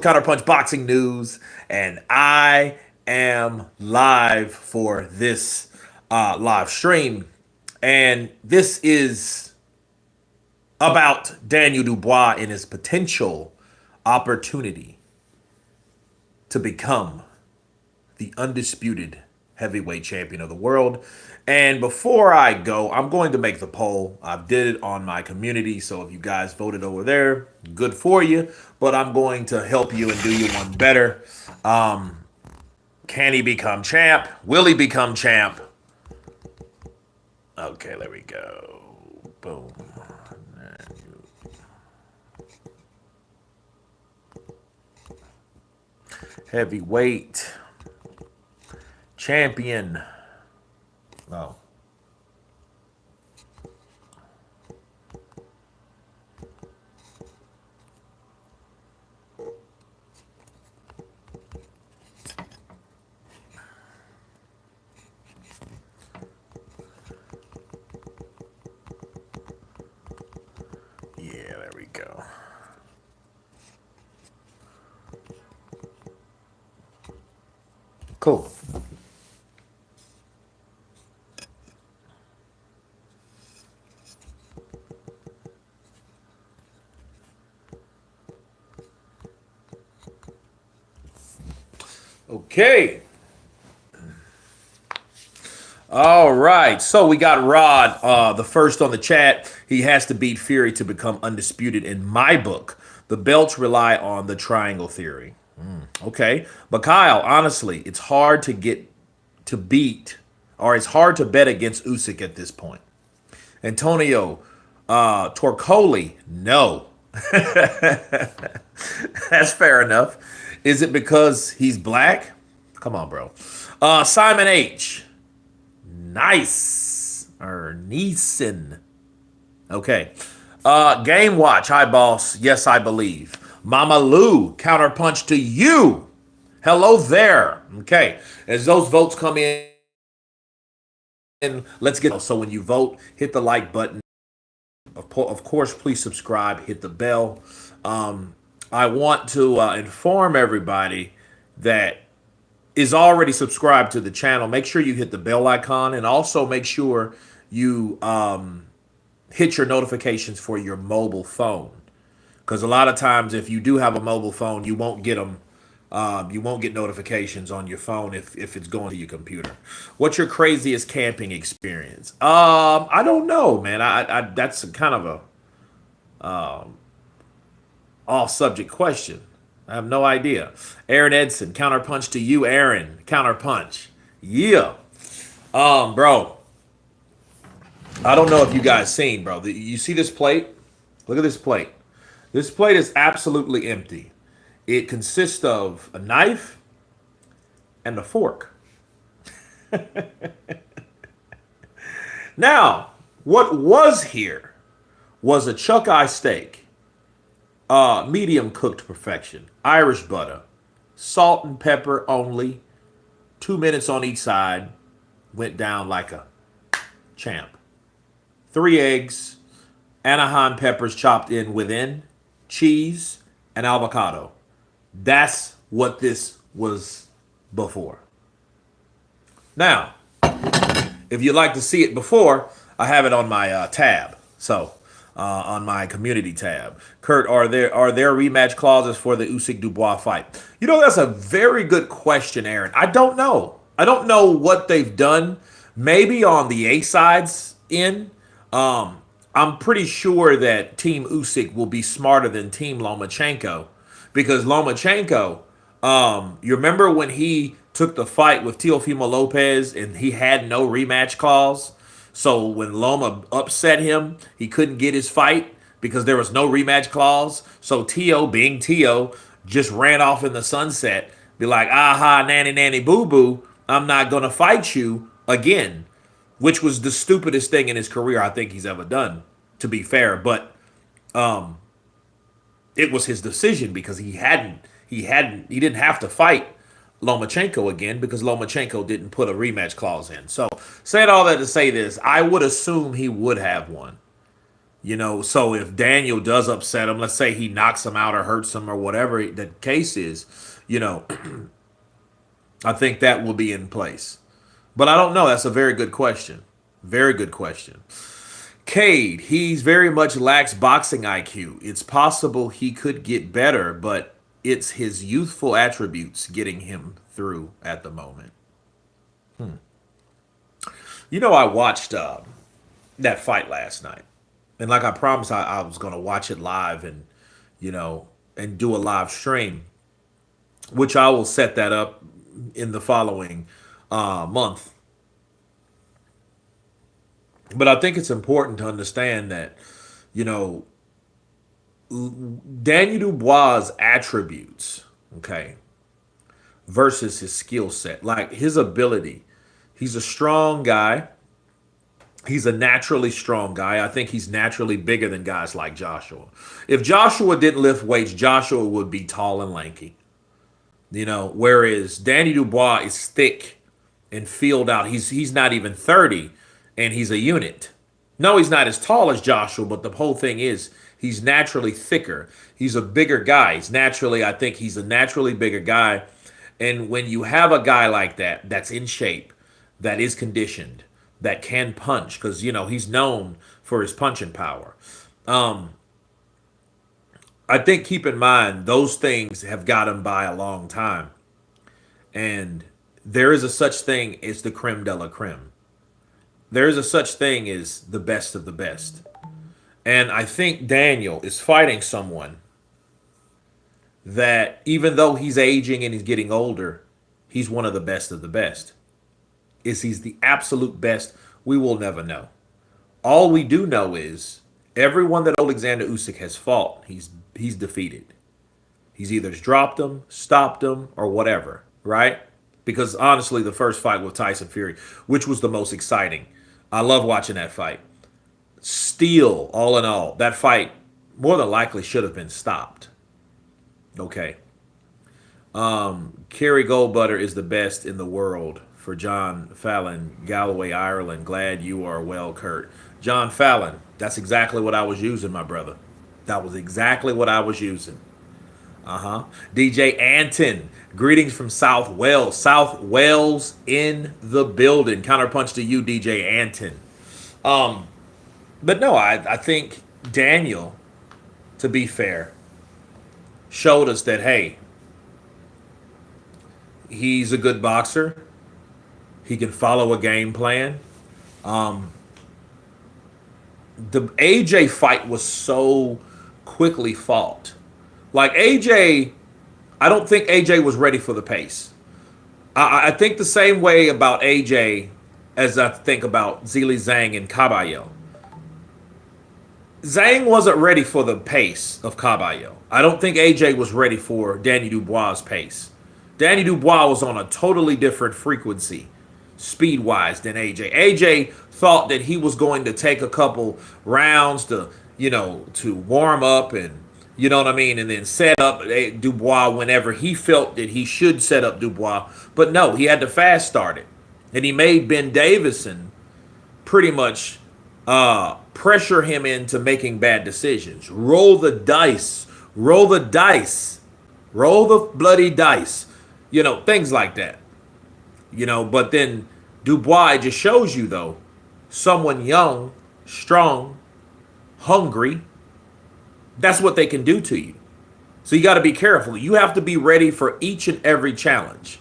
Counterpunch Boxing News, and I am live for this live stream. And this is about Daniel Dubois and his potential opportunity to become the undisputed heavyweight champion of the world. And before I go, I'm going to make the poll. I did it on my community, so if you guys voted over there, good for you. But I'm going to help you and do you one better. Can he become champ? Will he become champ? Okay, there we go. Boom. Heavyweight champion. Oh. Yeah, there we go. Cool. Okay. All right. So we got Rod, the first on the chat. He has to beat Fury to become undisputed in my book. The belts rely on the triangle theory. Okay. But Kyle, honestly, it's hard to get to beat, or it's hard to bet against Usyk at this point. Antonio Torcoli, no. That's fair enough. Is it because he's black? Come on, bro. Simon H. Nice. Or Neeson. Okay. Game Watch. Hi, boss. Yes, I believe. Mama Lou. Counterpunch to you. Hello there. Okay. As those votes come in, let's get. So when you vote, hit the like button. Of course, please subscribe. Hit the bell. I want to inform everybody that is already subscribed to the channel. Make sure you hit the bell icon, and also make sure you hit your notifications for your mobile phone. Because a lot of times, if you do have a mobile phone, you won't get them. You won't get notifications on your phone if it's going to your computer. What's your craziest camping experience? I don't know, man. I that's kind of a off-subject question. I have no idea. Aaron Edson, counterpunch to you, Aaron. Counterpunch. Yeah. Bro. I don't know if you guys seen, bro. You see this plate? Look at this plate. This plate is absolutely empty. It consists of a knife and a fork. Now, what was here was a chuck eye steak, medium cooked perfection, Irish butter, salt and pepper only, 2 minutes on each side, went down like a champ. 3 eggs, Anaheim peppers chopped in within, cheese, and avocado. That's what this was before. Now, if you'd like to see it before, I have it on my tab. So, on my community tab. Kurt, are there rematch clauses for the Usyk Dubois fight? You know, that's a very good question, Aaron. I don't know. I don't know what they've done. Maybe on the A sides in. I'm pretty sure that Team Usyk will be smarter than Team Lomachenko. Because Lomachenko, you remember when he took the fight with Teofimo Lopez and he had no rematch clause? So when Loma upset him, he couldn't get his fight because there was no rematch clause. So Tio, being Tio, just ran off in the sunset, be like, aha, nanny, nanny, boo boo, I'm not going to fight you again, which was the stupidest thing in his career I think he's ever done, to be fair. But it was his decision because he didn't have to fight Lomachenko again because Lomachenko didn't put a rematch clause in. So saying all that to say this, I would assume he would have one. You know, so if Daniel does upset him, let's say he knocks him out or hurts him or whatever the case is, you know, I think that will be in place. But I don't know. That's a very good question. Very good question. Cade, he's very much lacks boxing IQ. It's possible he could get better, but it's his youthful attributes getting him through at the moment. You know, I watched that fight last night. And like I promised, I was going to watch it live and, you know, and do a live stream, which I will set that up in the following month. But I think it's important to understand that, you know, Daniel Dubois' attributes, okay, versus his skill set, like his ability. He's a strong guy. He's a naturally strong guy. I think he's naturally bigger than guys like Joshua. If Joshua didn't lift weights, Joshua would be tall and lanky. You know, whereas Danny Dubois is thick and filled out. He's not even 30 and he's a unit. No, he's not as tall as Joshua, but the whole thing is he's naturally thicker. He's a bigger guy. I think he's a naturally bigger guy. And when you have a guy like that, that's in shape, that is conditioned, that can punch, because, you know, he's known for his punching power. I think keep in mind, those things have got him by a long time. And there is a such thing as the creme de la creme. There is a such thing as the best of the best. And I think Daniel is fighting someone that, even though he's aging and he's getting older, he's one of the best of the best. Is he's the absolute best? We will never know. All we do know is everyone that Alexander Usyk has fought, he's defeated. He's either dropped him, stopped him, or whatever, right? Because honestly, the first fight with Tyson Fury, which was the most exciting, I love watching that fight. Still, all in all, that fight more than likely should have been stopped. Okay. Kerry Goldbutter is the best in the world for John Fallon, Galloway, Ireland. Glad you are well, Kurt. John Fallon, that's exactly what I was using, my brother. That was exactly what I was using. DJ Anton, greetings from South Wales. South Wales in the building. Counterpunch to you, DJ Anton. But no, I think Daniel, to be fair, showed us that, hey, he's a good boxer. He can follow a game plan. The AJ fight was so quickly fought. Like AJ, I don't think AJ was ready for the pace. I think the same way about AJ as I think about Zhilei Zhang and Caballo. Zhang wasn't ready for the pace of Caballo. I don't think AJ was ready for Danny Dubois' pace. Danny Dubois was on a totally different frequency, speed-wise, than AJ. AJ thought that he was going to take a couple rounds to, you know, to warm up and, you know what I mean, and then set up Dubois whenever he felt that he should set up Dubois. But no, he had to fast start it. And he made Ben Davison pretty much pressure him into making bad decisions. Roll the dice. Roll the dice. Roll the bloody dice. You know, things like that. You know, but then Dubois just shows you, though, someone young, strong, hungry. That's what they can do to you. So you got to be careful. You have to be ready for each and every challenge.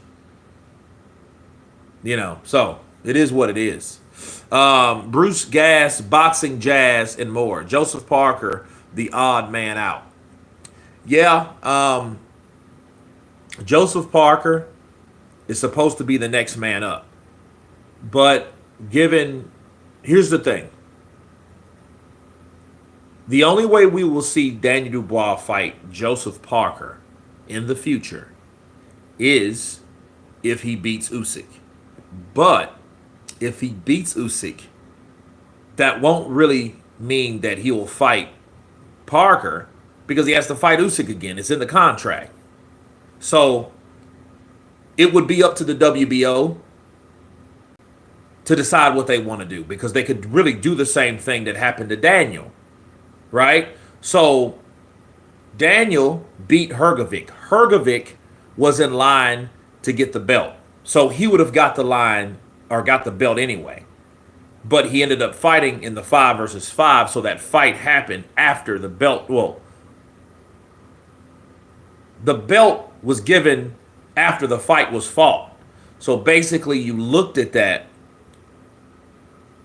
You know, so it is what it is. Bruce Gass, Boxing Jazz, and more. Joseph Parker, the odd man out. Yeah, Joseph Parker is supposed to be the next man up. But here's the thing. The only way we will see Daniel Dubois fight Joseph Parker in the future is if he beats Usyk. But if he beats Usyk, that won't really mean that he will fight Parker because he has to fight Usyk again. It's in the contract. So it would be up to the WBO to decide what they want to do because they could really do the same thing that happened to Daniel. right? So Daniel beat Hrgovic. Hrgovic was in line to get the belt. So he would have got the line or got the belt anyway. But he ended up fighting in the 5 versus 5, so that fight happened after the belt. Well, the belt was given after the fight was fought. So basically, you looked at that.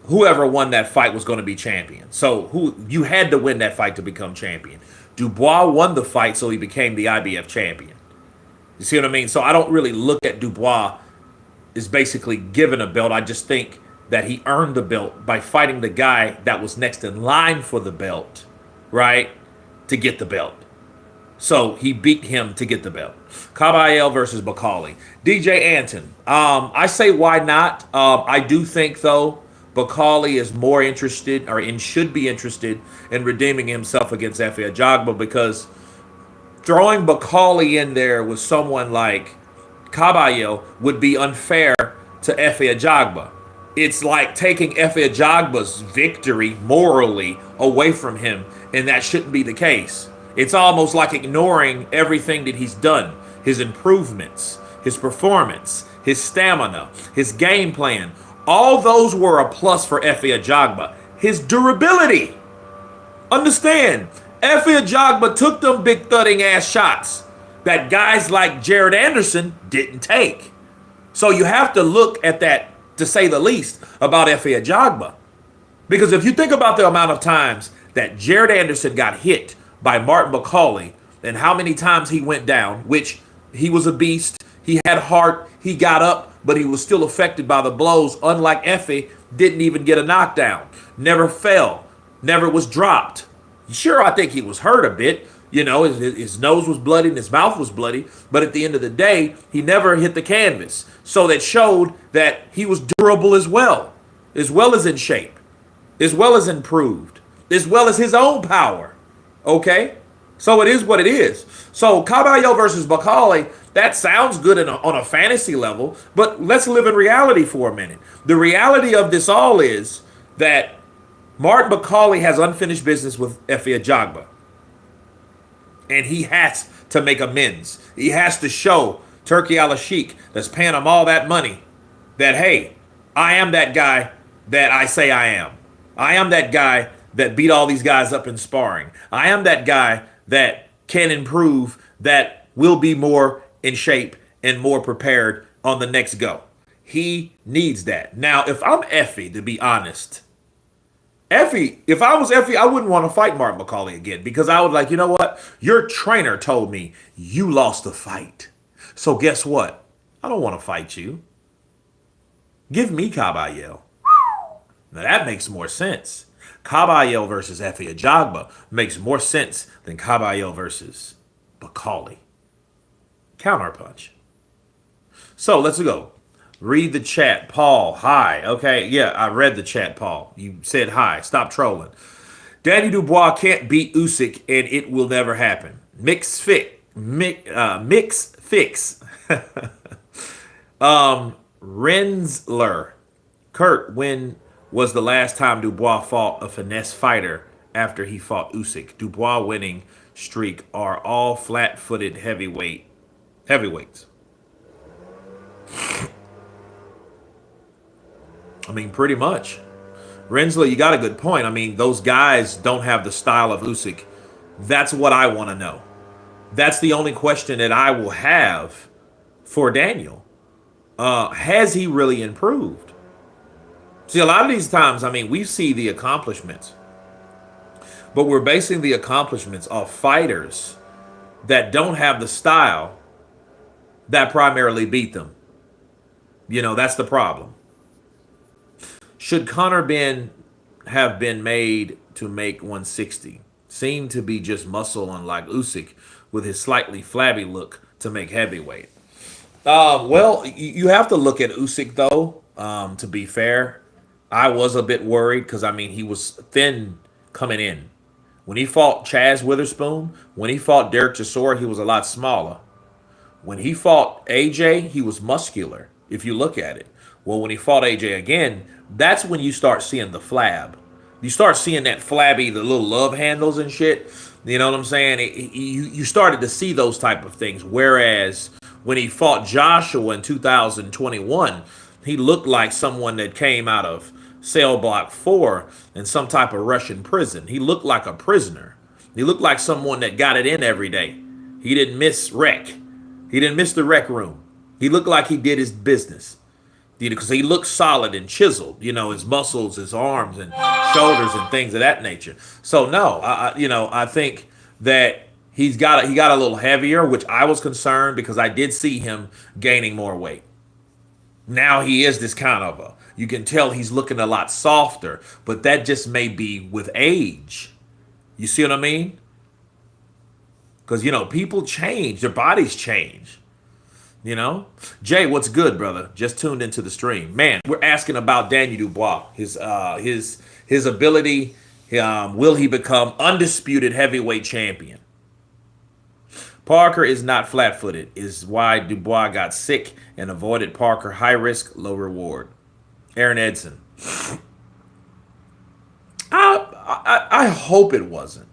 Whoever won that fight was going to be champion. So you had to win that fight to become champion. Dubois won the fight, so he became the IBF champion. You see what I mean? So I don't really look at Dubois as basically given a belt. I just think that he earned the belt by fighting the guy that was next in line for the belt, right? To get the belt. So he beat him to get the belt. Caballero versus Bakali. DJ Anton. I say why not? I do think, though, Bakali is more interested should be interested in redeeming himself against Efe Ajagba, because throwing Bakali in there with someone like Caballero would be unfair to Efe Ajagba. It's like taking Efe Ajagba's victory morally away from him, and that shouldn't be the case. It's almost like ignoring everything that he's done, his improvements, his performance, his stamina, his game plan. All those were a plus for Efe Ajagba. His durability. Understand, Efe Ajagba took them big thudding ass shots that guys like Jared Anderson didn't take. So you have to look at that, to say the least, about Efe Ajagba. Because if you think about the amount of times that Jared Anderson got hit by Martin McCauley and how many times he went down, which he was a beast, he had heart, he got up, but he was still affected by the blows, unlike Efe, didn't even get a knockdown, never fell, never was dropped. Sure, I think he was hurt a bit. You know, his nose was bloody and his mouth was bloody, but at the end of the day, he never hit the canvas. So that showed that he was durable as well as in shape, as well as improved, as well as his own power. Okay? So it is what it is. So Caballero versus Bakali, that sounds good on a fantasy level, but let's live in reality for a minute. The reality of this all is that Martin McCauley has unfinished business with Efe Ajagba. And he has to make amends. He has to show Turki Al-Sheikh, that's paying him all that money, that, hey, I am that guy that I say I am. I am that guy that beat all these guys up in sparring. I am that guy that can improve, that will be more in shape and more prepared on the next go. He needs that. Now, if I'm Efe, to be honest, if I was Efe, I wouldn't want to fight Martin McCauley again, because I would like, you know what? Your trainer told me you lost the fight. So guess what? I don't want to fight you. Give me Caballero. Now that makes more sense. Caballero versus Efe Ajagba makes more sense than Caballero versus Bakali. Counterpunch. So let's go. Read the chat. Paul, hi. Okay, yeah, I read the chat, Paul. You said hi. Stop trolling. Danny Dubois can't beat Usyk, and it will never happen. Mix fix. Rensler. Kurt, when was the last time Dubois fought a finesse fighter after he fought Usyk? Dubois winning streak are all flat-footed heavyweights. I mean, pretty much. Rensler, you got a good point. I mean, those guys don't have the style of Usyk. That's what I want to know. That's the only question that I will have for Daniel. Has he really improved? See, a lot of these times, I mean, we see the accomplishments, but we're basing the accomplishments off fighters that don't have the style that primarily beat them. You know, that's the problem. Should Conor have been made to make 160? Seemed to be just muscle, unlike Usyk, with his slightly flabby look, to make heavyweight. Well, you have to look at Usyk, though, to be fair. I was a bit worried because, I mean, he was thin coming in. When he fought Chaz Witherspoon, when he fought Derek Chisora, he was a lot smaller. When he fought AJ, he was muscular, if you look at it. Well, when he fought AJ again, that's when you start seeing the flab. You start seeing that flabby, the little love handles and shit. You know what I'm saying? You started to see those type of things. Whereas when he fought Joshua in 2021, he looked like someone that came out of cell block 4 in some type of Russian prison. He looked like a prisoner. He looked like someone that got it in every day. He didn't miss rec. He didn't miss the rec room. He looked like he did his business. Because he looked solid and chiseled, his muscles, his arms and shoulders and things of that nature. So no, I think that he got a little heavier, which I was concerned because I did see him gaining more weight. Now he is this kind of you can tell he's looking a lot softer, but that just may be with age. You see what I mean? Because, people change, their bodies change. Jay, what's good, brother? Just tuned into the stream. Man, we're asking about Daniel Dubois, his ability. Will he become undisputed heavyweight champion? Parker is not flat-footed, is why Dubois got sick and avoided Parker. High risk, low reward. Aaron Edson. I hope it wasn't.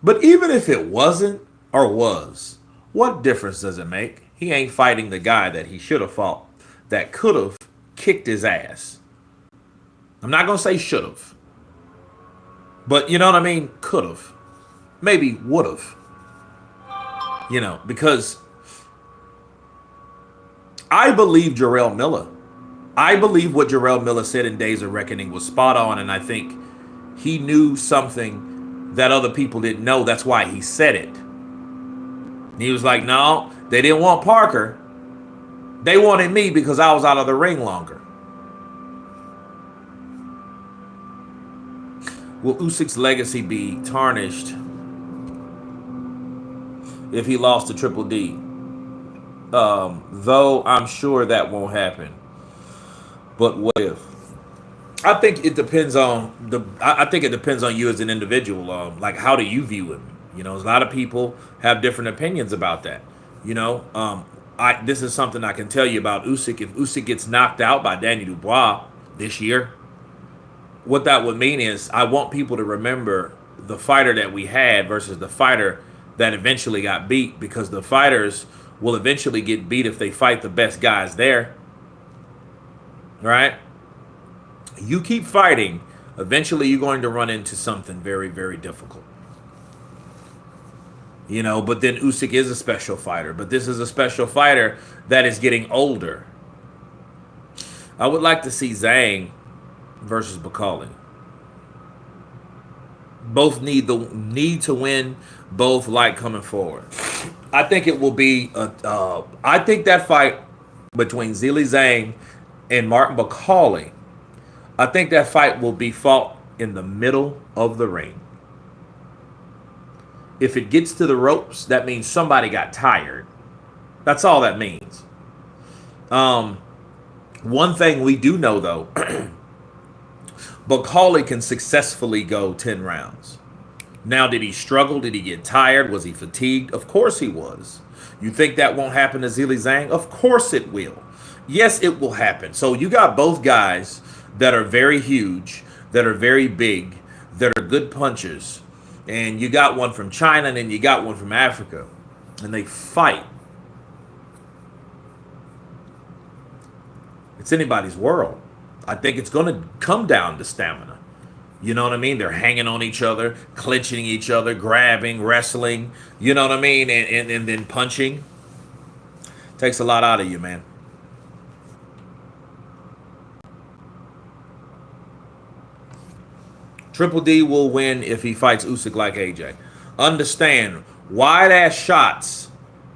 But even if it wasn't or was, what difference does it make? He ain't fighting the guy that he should have fought, that could have kicked his ass. I'm not going to say should have. But you know what I mean? Could have. Maybe would have. Because I believe Jarrell Miller. I believe what Jarrell Miller said in Days of Reckoning was spot on, and I think he knew something that other people didn't know. That's why he said it. He was like, no, they didn't want Parker. They wanted me because I was out of the ring longer. Will Usyk's legacy be tarnished if he lost to Triple D? Though I'm sure that won't happen. But what if? I think it depends on you as an individual. Like, how do you view him? A lot of people have different opinions about that. This is something I can tell you about Usyk. If Usyk gets knocked out by Daniel Dubois this year, what that would mean is I want people to remember the fighter that we had versus the fighter that eventually got beat, because the fighters will eventually get beat if they fight the best guys there. Right? You keep fighting, eventually you're going to run into something very, very difficult. But then Usyk is a special fighter. But this is a special fighter that is getting older. I would like to see Zhang versus Bakali. Both need to win. Both like coming forward. I think it will be. I think that fight between Zhilei Zhang and Martin Bakali, I think that fight will be fought in the middle of the ring. If it gets to the ropes, that means somebody got tired. That's all that means. One thing we do know, though, Bakali can successfully go 10 rounds. Now, did he struggle? Did he get tired? Was he fatigued? Of course he was. You think that won't happen to Zhilei Zhang? Of course it will. Yes, it will happen. So you got both guys that are very huge, that are very big, that are good punchers. And you got one from China, and then you got one from Africa. And they fight. It's anybody's world. I think it's going to come down to stamina. You know what I mean? They're hanging on each other, clinching each other, grabbing, wrestling. You know what I mean? And then punching. Takes a lot out of you, man. Triple D will win if he fights Usyk like AJ. Understand, wide-ass shots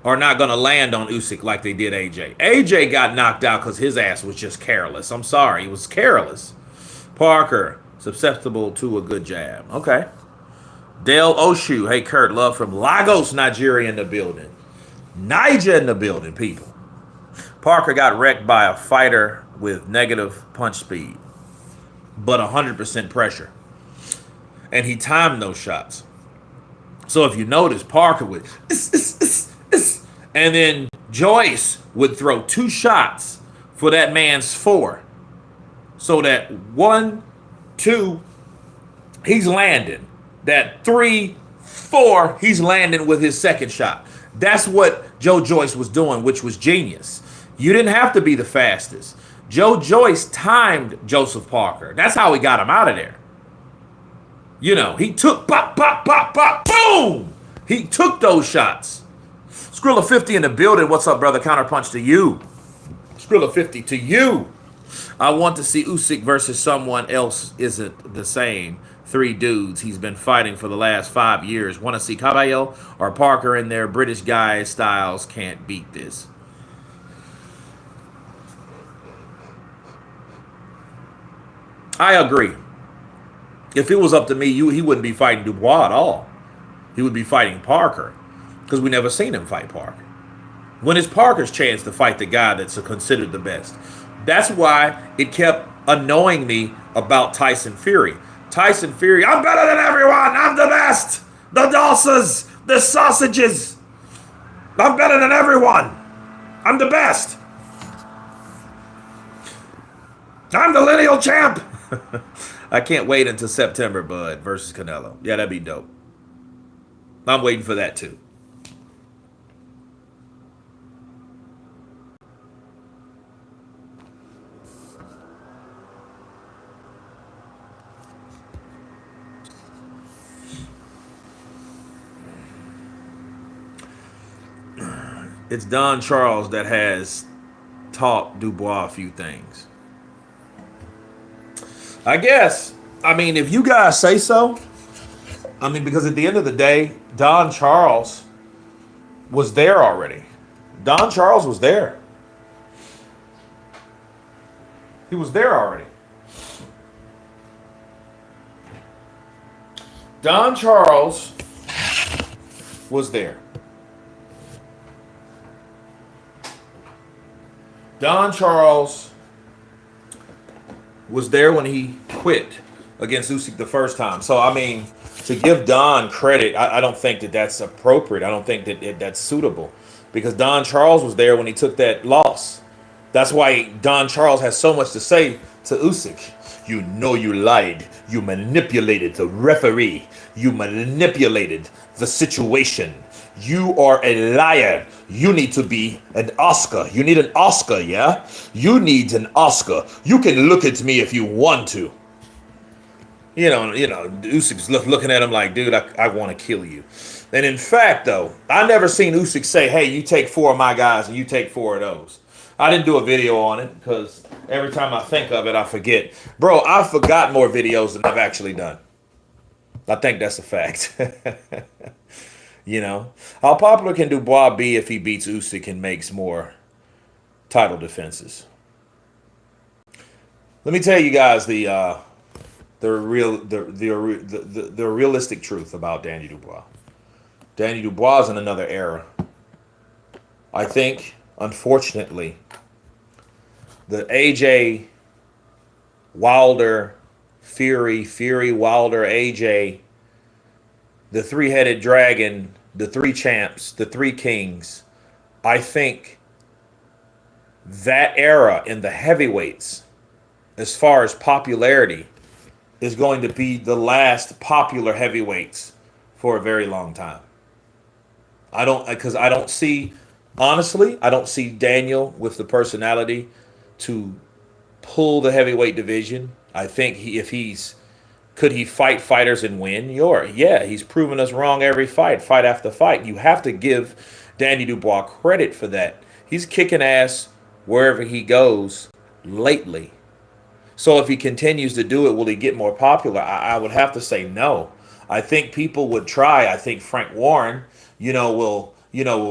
are not going to land on Usyk like they did AJ. AJ got knocked out because his ass was just careless. I'm sorry, he was careless. Parker, susceptible to a good jab. Okay. Dale Oshu, hey Kurt, love from Lagos, Nigeria in the building. Niger in the building, people. Parker got wrecked by a fighter with negative punch speed, but 100% pressure. And he timed those shots. So if you notice, Parker would, and then Joyce would throw 2 shots for that man's 4. So that 1, 2, He's landing. That 3, 4, he's landing with his second shot. That's what Joe Joyce was doing, which was genius. You didn't have to be the fastest. Joe Joyce timed Joseph Parker. That's how he got him out of there. You know, he took pop, pop, pop, pop, boom. He took those shots. Skrilla 50 in the building. What's up, brother? Counterpunch to you. Skrilla 50 to you. I want to see Usyk versus someone else isn't the same. 3 dudes he's been fighting for the last 5 years. Want to see Cabello or Parker in there? British guys styles can't beat this. I agree. If it was up to me, he wouldn't be fighting Dubois at all. He would be fighting Parker because we never seen him fight Parker. When is Parker's chance to fight the guy that's considered the best? That's why it kept annoying me about Tyson Fury. Tyson Fury, I'm better than everyone. I'm the best. The dulces, the sausages. I'm better than everyone. I'm the best. I'm the lineal champ. I can't wait until September, Bud, versus Canelo. Yeah, that'd be dope. I'm waiting for that too. It's Don Charles that has taught Dubois a few things. I guess. I mean, if you guys say so. I mean, because at the end of the day, Don Charles was there already. Don Charles was there. He was there already. Don Charles was there. Don Charles was there when he quit against Usyk the first time. So, I mean, to give Don credit, I don't think that that's appropriate. I don't think that that's suitable because Don Charles was there when he took that loss. That's why Don Charles has so much to say to Usyk. You know you lied. You manipulated the referee. You manipulated the situation. You are a liar. You need to be an Oscar. You need an Oscar, yeah? You need an Oscar. You can look at me if you want to. You know, Usyk's looking at him like, dude, I want to kill you. And in fact, though, I never seen Usyk say, hey, you take 4 of my guys and you take 4 of those. I didn't do a video on it because every time I think of it, I forget. Bro, I've forgot more videos than I've actually done. I think that's a fact. You know, how popular can Dubois be if he beats Usyk and makes more title defenses? Let me tell you guys the realistic truth about Danny Dubois. Danny Dubois is in another era. I think, unfortunately, the AJ Wilder, Fury Wilder, AJ, the 3-headed dragon, the 3 champs, the 3 kings, I think that era in the heavyweights, as far as popularity, is going to be the last popular heavyweights for a very long time. I don't see, honestly, I don't see Daniel with the personality to pull the heavyweight division. I think could he fight fighters and win? Yeah, he's proven us wrong every fight after fight. You have to give Danny Dubois credit for that. He's kicking ass wherever he goes lately. So if he continues to do it, will he get more popular? I would have to say no. I think people would try. I think Frank Warren, will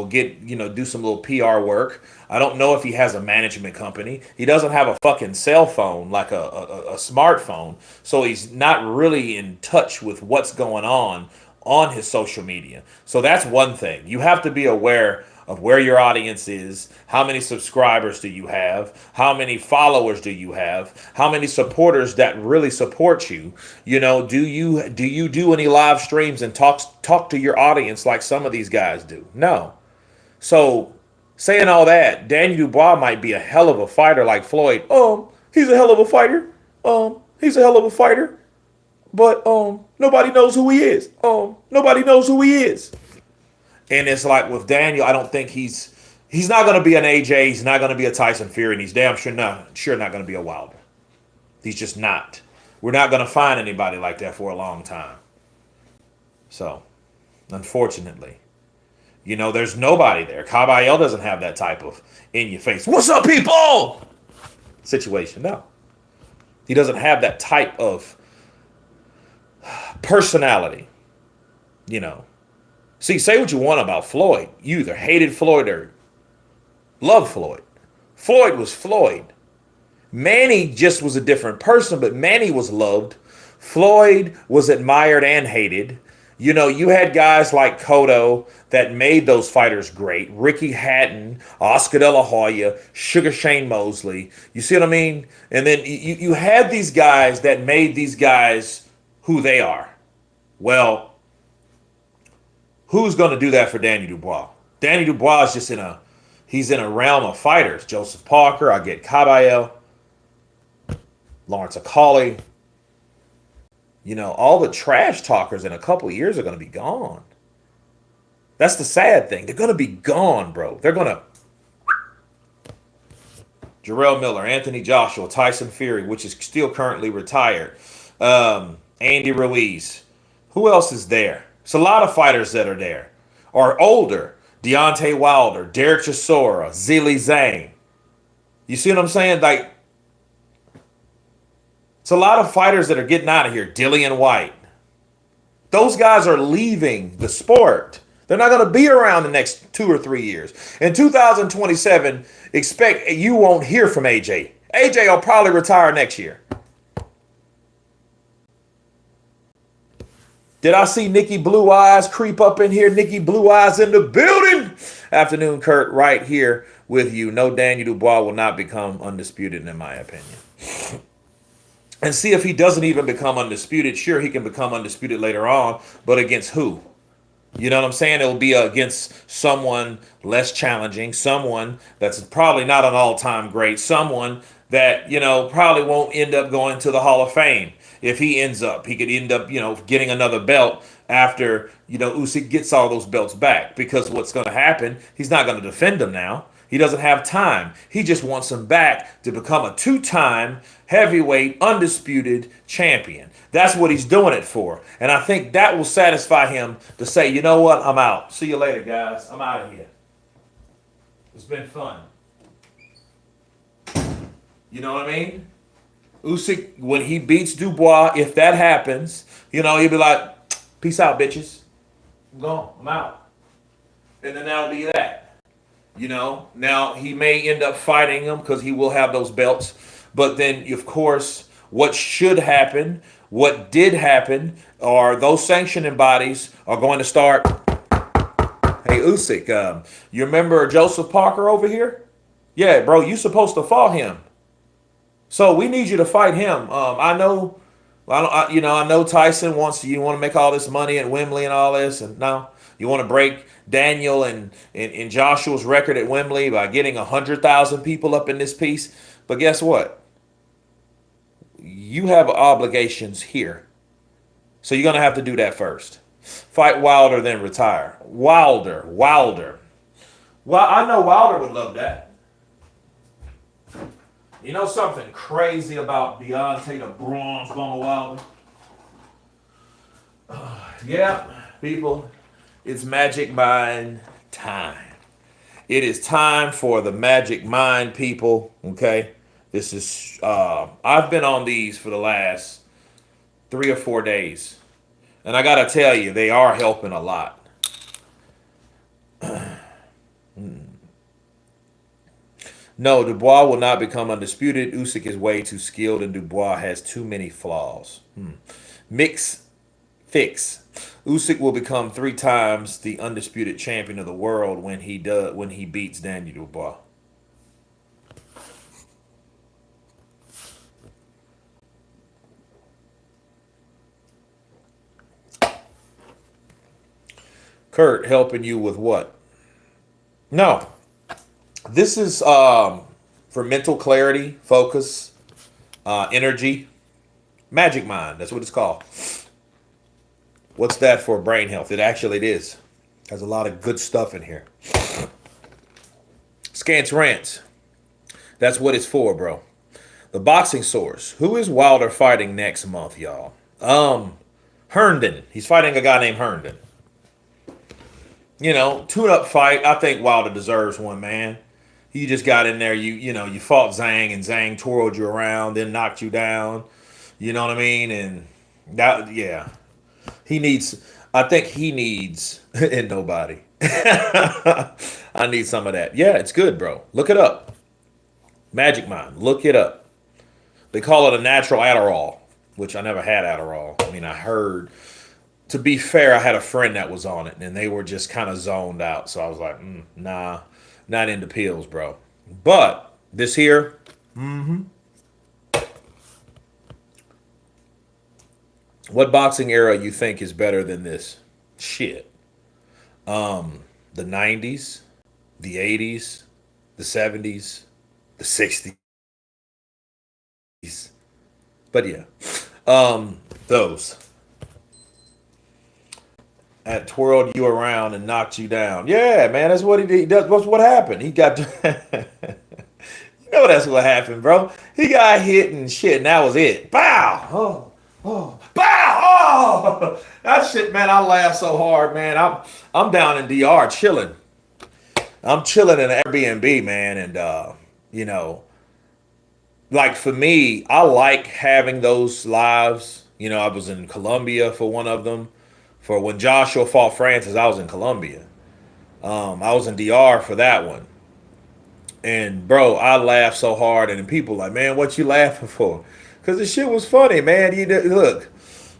get, do some little PR work. I don't know if he has a management company. He doesn't have a fucking cell phone like a smartphone. So he's not really in touch with what's going on his social media. So that's one thing. You have to be aware of where your audience is, how many subscribers do you have, how many followers do you have, how many supporters that really support you. Do you do any live streams and talk to your audience like some of these guys do? No. So saying all that, Danny Dubois might be a hell of a fighter like Floyd. He's a hell of a fighter. He's a hell of a fighter. but nobody knows who he is. Nobody knows who he is. And it's like with Daniel, I don't think he's not going to be an AJ. He's not going to be a Tyson Fury, and he's damn sure not going to be a Wilder. He's just not. We're not going to find anybody like that for a long time. So, unfortunately, there's nobody there. Caballero doesn't have that type of in your face, "What's up, people?" situation. No, he doesn't have that type of personality. See, say what you want about Floyd. You either hated Floyd or loved Floyd. Floyd was Floyd. Manny just was a different person, but Manny was loved. Floyd was admired and hated. You had guys like Cotto that made those fighters great. Ricky Hatton, Oscar De La Hoya, Sugar Shane Mosley. You see what I mean? And then you had these guys that made these guys who they are. Well, who's going to do that for Danny Dubois? Danny Dubois is just he's in a realm of fighters. Joseph Parker, I get Caballero, Lawrence Akali. All the trash talkers in a couple of years are going to be gone. That's the sad thing. They're going to be gone, bro. They're going to... Jarrell Miller, Anthony Joshua, Tyson Fury, which is still currently retired. Andy Ruiz. Who else is there? It's a lot of fighters that are there. Or older. Deontay Wilder, Derek Chisora, Zili Zhang. You see what I'm saying? Like, it's a lot of fighters that are getting out of here. Dillian White. Those guys are leaving the sport. They're not going to be around the next 2 or 3 years. In 2027, you won't hear from AJ. AJ will probably retire next year. Did I see Nikki Blue Eyes creep up in here? Nikki Blue Eyes in the building. Afternoon, Kurt, right here with you. No, Daniel Dubois will not become undisputed, in my opinion. And see if he doesn't even become undisputed. Sure, he can become undisputed later on, but against who? You know what I'm saying? It'll be against someone less challenging, someone that's probably not an all-time great, someone that, probably won't end up going to the Hall of Fame. If he could end up, getting another belt after, Usyk gets all those belts back. Because what's going to happen, he's not going to defend them now. He doesn't have time. He just wants them back to become a 2-time heavyweight undisputed champion. That's what he's doing it for. And I think that will satisfy him to say, you know what, I'm out. See you later, guys. I'm out of here. It's been fun. You know what I mean? Usyk, when he beats Dubois, if that happens, he'll be like, peace out, bitches. I'm gone. I'm out. And then that'll be that. Now he may end up fighting him because he will have those belts. But then, of course, what should happen, what did happen, are those sanctioning bodies are going to start, hey, Usyk, you remember Joseph Parker over here? Yeah, bro, you supposed to fight him. So we need you to fight him. I know Tyson you want to make all this money at Wembley and all this, and now you want to break Daniel and Joshua's record at Wembley by getting 100,000 people up in this piece. But guess what? You have obligations here. So you're going to have to do that first. Fight Wilder, then retire. Wilder. Well, I know Wilder would love that. You know something crazy about Deontay the Bronze Bomber Wilder? Yeah, people, it's Magic Mind time. It is time for the Magic Mind, people, okay? This is, I've been on these for the last 3 or 4 days. And I got to tell you, they are helping a lot. No, Dubois will not become undisputed. Usyk is way too skilled, and Dubois has too many flaws. Fix. Usyk will become 3 times the undisputed champion of the world when he beats Daniel Dubois. Kurt, helping you with what? No. This is for mental clarity, focus, energy. Magic Mind. That's what it's called. What's that for brain health? It is. Has a lot of good stuff in here. Scance Rants. That's what it's for, bro. The boxing source. Who is Wilder fighting next month, y'all? Herndon. He's fighting a guy named Herndon. You know, tune-up fight. I think Wilder deserves one, man. You just got in there. You fought Zhang, and Zhang twirled you around, then knocked you down. You know what I mean? And that, yeah, I think he needs, and nobody. I need some of that. Yeah, it's good, bro. Look it up. Magic Mind. Look it up. They call it a natural Adderall, which I never had Adderall. I mean, I heard. To be fair, I had a friend that was on it, and they were just kind of zoned out. So I was like, nah, not into pills, bro. But this here, what boxing era you think is better than this? Shit. The 90s, the 80s, the 70s, the 60s. But yeah, those. And twirled you around and knocked you down. Yeah, man, that's what he did. That's what happened. He got, you know, that's what happened, bro. He got hit and shit, and that was it. Bow, bow, oh, that shit, man. I laughed so hard, man. I'm down in DR chilling. I'm chilling in Airbnb, man, and you know, like for me, I like having those lives. You know, I was in Colombia for one of them. For when Joshua fought Francis, I was in Colombia. I was in DR for that one. And, bro, I laughed so hard. And people like, man, what you laughing for? Because the shit was funny, man. Look,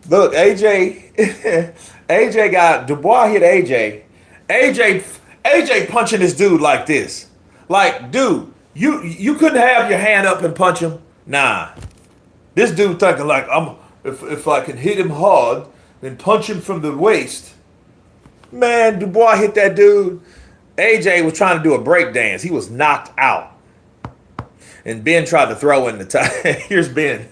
AJ, AJ got, Dubois hit AJ. AJ punching this dude like this. Like, dude, you couldn't have your hand up and punch him? Nah. This dude thinking like, if I can hit him hard, and punch him from the waist. Man, Dubois hit that dude. AJ was trying to do a break dance. He was knocked out. And Ben tried to throw in the tie. Here's Ben.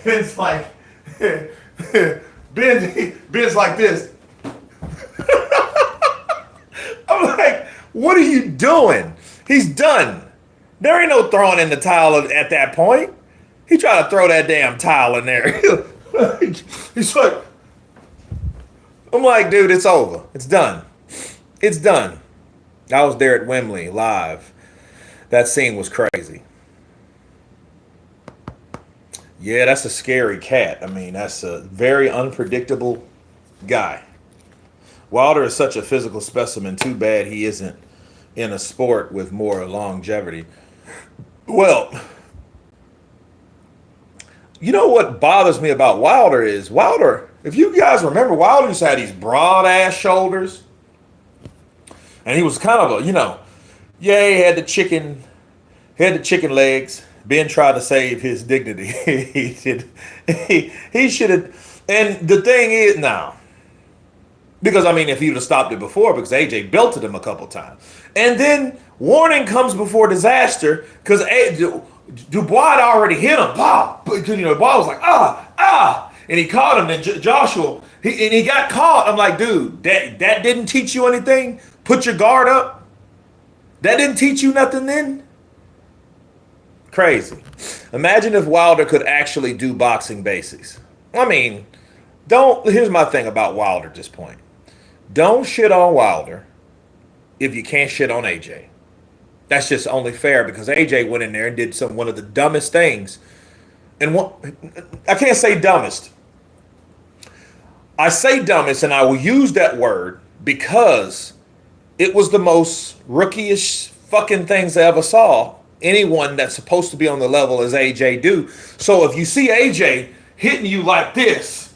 Ben's like, Ben's like this. I'm like, what are you doing? He's done. There ain't no throwing in the towel at that point. He tried to throw that damn towel in there. He's like, I'm like, dude, it's over. It's done. It's done. I was there at Wembley live. That scene was crazy. Yeah, that's a scary cat. I mean, that's a very unpredictable guy. Wilder is such a physical specimen. Too bad he isn't in a sport with more longevity. Well, you know what bothers me about Wilder is Wilder, if you guys remember, Wilder used to have these broad ass shoulders. And he was kind of a, he had the chicken legs. Ben tried to save his dignity. he should have, and the thing is now, because I mean, if he would have stopped it before, because AJ belted him a couple times. And then warning comes before disaster, because Dubois had already hit him. Bob, Dubois was like, and he caught him. And Joshua, he got caught. I'm like, dude, that didn't teach you anything? Put your guard up? That didn't teach you nothing then? Crazy. Imagine if Wilder could actually do boxing basics. I mean, here's my thing about Wilder at this point. Don't shit on Wilder if you can't shit on AJ. That's just only fair, because AJ went in there and did one of the dumbest things. And I can't say dumbest. I say dumbest, and I will use that word because it was the most rookie-ish fucking things I ever saw anyone that's supposed to be on the level as AJ do. So if you see AJ hitting you like this,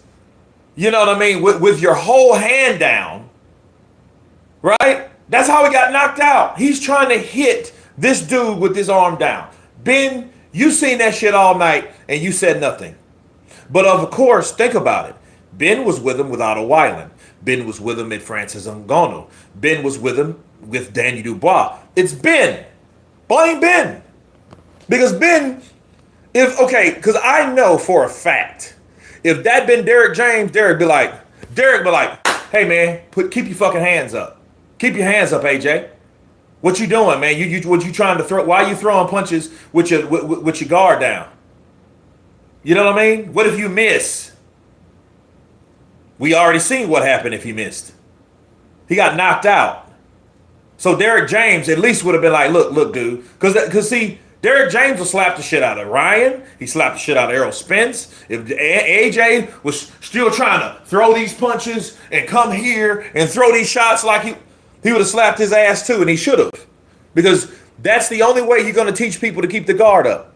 you know what I mean, with your whole hand down, right? That's how he got knocked out. He's trying to hit this dude with his arm down. Ben, you seen that shit all night and you said nothing. But of course, think about it. Ben was with him with Otto Weiland. Ben was with him at Francis Ngannou. Ben was with him with Danny Dubois. It's Ben. Blame Ben. Because Ben, because I know for a fact, if that been Derek James, Derek be like, hey man, keep your fucking hands up. Keep your hands up, AJ. What you doing, man? What you trying to throw? Why are you throwing punches with your guard down? You know what I mean? What if you miss? We already seen what happened if he missed. He got knocked out. So Derek James at least would have been like, look, dude. Because see, Derek James will slap the shit out of Ryan. He slapped the shit out of Errol Spence. If AJ was still trying to throw these punches and come here and throw these shots like he would have slapped his ass too, and he should have. Because that's the only way you're going to teach people to keep the guard up.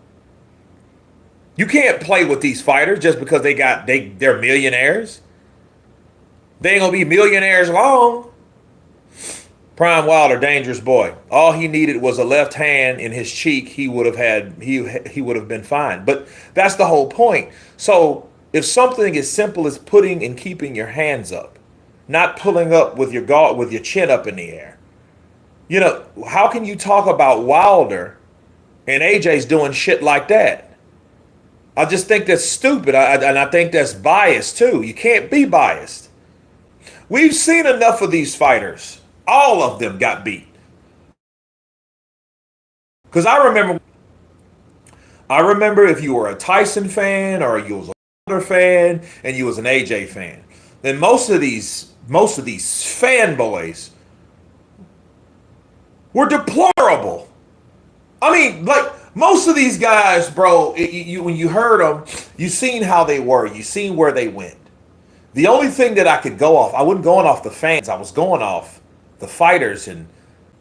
You can't play with these fighters just because they're millionaires. They ain't going to be millionaires long. Prime Wilder, dangerous boy. All he needed was a left hand in his cheek. He would have been fine. But that's the whole point. So if something as simple as putting and keeping your hands up, not pulling up with your chin up in the air, how can you talk about Wilder and AJ's doing shit like that? I just think that's stupid, and I think that's biased too. You can't be biased. We've seen enough of these fighters. All of them got beat. Because I remember if you were a Tyson fan or you was a Wilder fan and you was an AJ fan, then most of these fanboys were deplorable. I mean, like most of these guys, bro, when you heard them, you seen how they were, you seen where they went. The only thing that I could go off, I wasn't going off the fans, I was going off the fighters and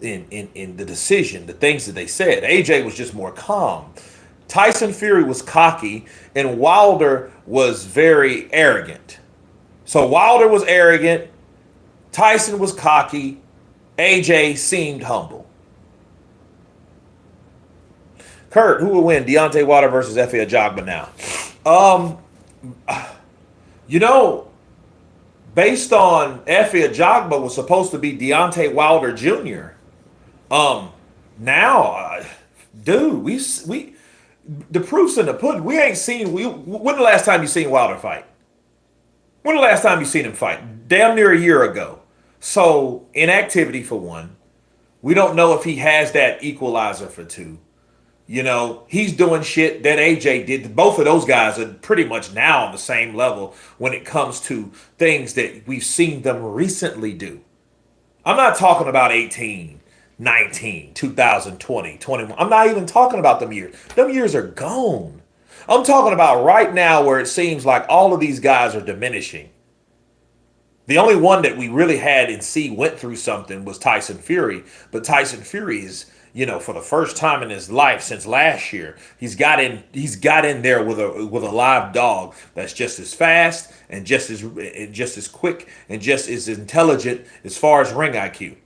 in the decision, the things that they said. AJ was just more calm. Tyson Fury was cocky, and Wilder was very arrogant. So Wilder was arrogant, Tyson was cocky, AJ seemed humble. Kurt, who will win, Deontay Wilder versus Efe Ajagba now? Based on Efe Ajagba was supposed to be Deontay Wilder Jr. Dude, we the proof's in the pudding. We ain't seen. When the last time you seen Wilder fight? When the last time you seen him fight? Damn near a year ago. So inactivity for one. We don't know if he has that equalizer for two. He's doing shit that AJ did. Both of those guys are pretty much now on the same level when it comes to things that we've seen them recently do. I'm not talking about 18, 19, 2020, 21. I'm not even talking about them years. Them years are gone. I'm talking about right now where it seems like all of these guys are diminishing. The only one that we really had and see went through something was Tyson Fury. But Tyson Fury is, for the first time in his life since last year, he's got in there with a live dog that's just as fast and just as quick and just as intelligent as far as ring IQ.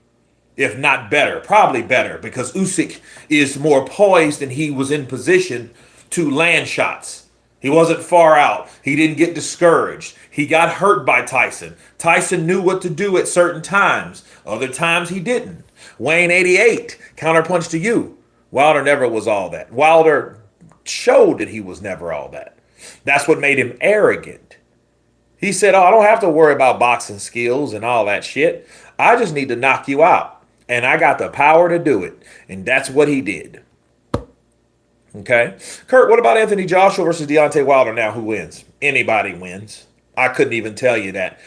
If not better, probably better, because Usyk is more poised and he was in position to land shots. He wasn't far out. He didn't get discouraged. He got hurt by Tyson. Tyson knew what to do at certain times. Other times he didn't. Wayne 88, counterpunch to you. Wilder never was all that. Wilder showed that he was never all that. That's what made him arrogant. He said, I don't have to worry about boxing skills and all that shit. I just need to knock you out. And I got the power to do it. And that's what he did. Okay. Kurt, what about Anthony Joshua versus Deontay Wilder now? Who wins? Anybody wins. I couldn't even tell you that.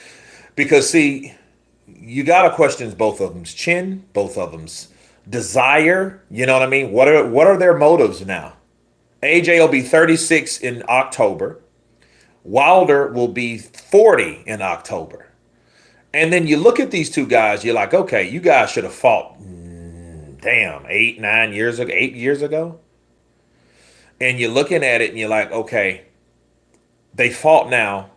Because, see, you got to question both of them's chin, both of them's desire. You know what I mean? What are their motives now? AJ will be 36 in October. Wilder will be 40 in October. And then you look at these two guys, you're like, okay, you guys should have fought, 8 years ago. And you're looking at it and you're like, okay, they fought now.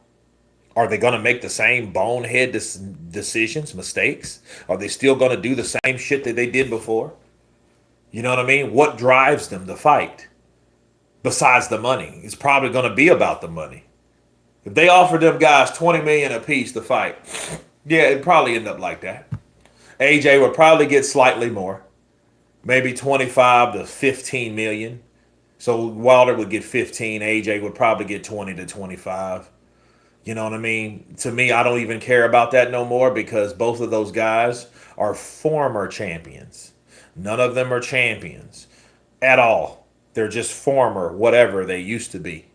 Are they going to make the same bonehead decisions, mistakes? Are they still going to do the same shit that they did before? You know what I mean? What drives them to fight? Besides the money. It's probably going to be about the money. If they offered them guys $20 million a piece to fight, yeah, it'd probably end up like that. AJ would probably get slightly more. Maybe 25 to 15 million. So Wilder would get 15. AJ would probably get 20 to 25. You know what I mean? To me, I don't even care about that no more because both of those guys are former champions. None of them are champions at all. They're just former whatever they used to be.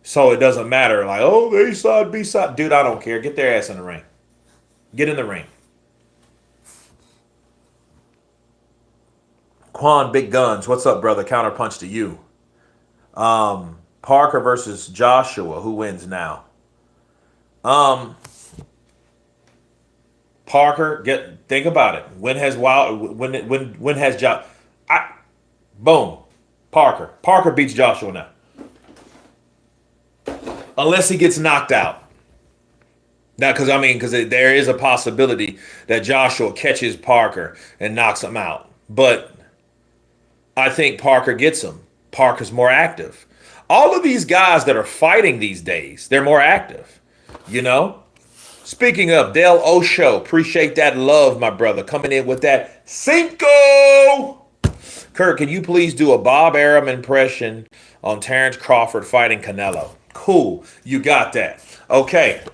So it doesn't matter. Like, oh, the A side, B side. Dude, I don't care. Get their ass in the ring. Get in the ring. Quan, big guns. What's up, brother? Counterpunch to you. Parker versus Joshua. Who wins now? Um, Parker, think about it. When has when has Josh? Boom, Parker. Parker beats Joshua now, unless he gets knocked out. Now, because there is a possibility that Joshua catches Parker and knocks him out, but I think Parker gets him. Parker's more active. All of these guys that are fighting these days, they're more active. You know. Speaking of Del Osho, appreciate that love, my brother, coming in with that Cinco. Kurt, can you please do a Bob Arum impression on Terrence Crawford fighting Canelo? Cool, you got that. Okay,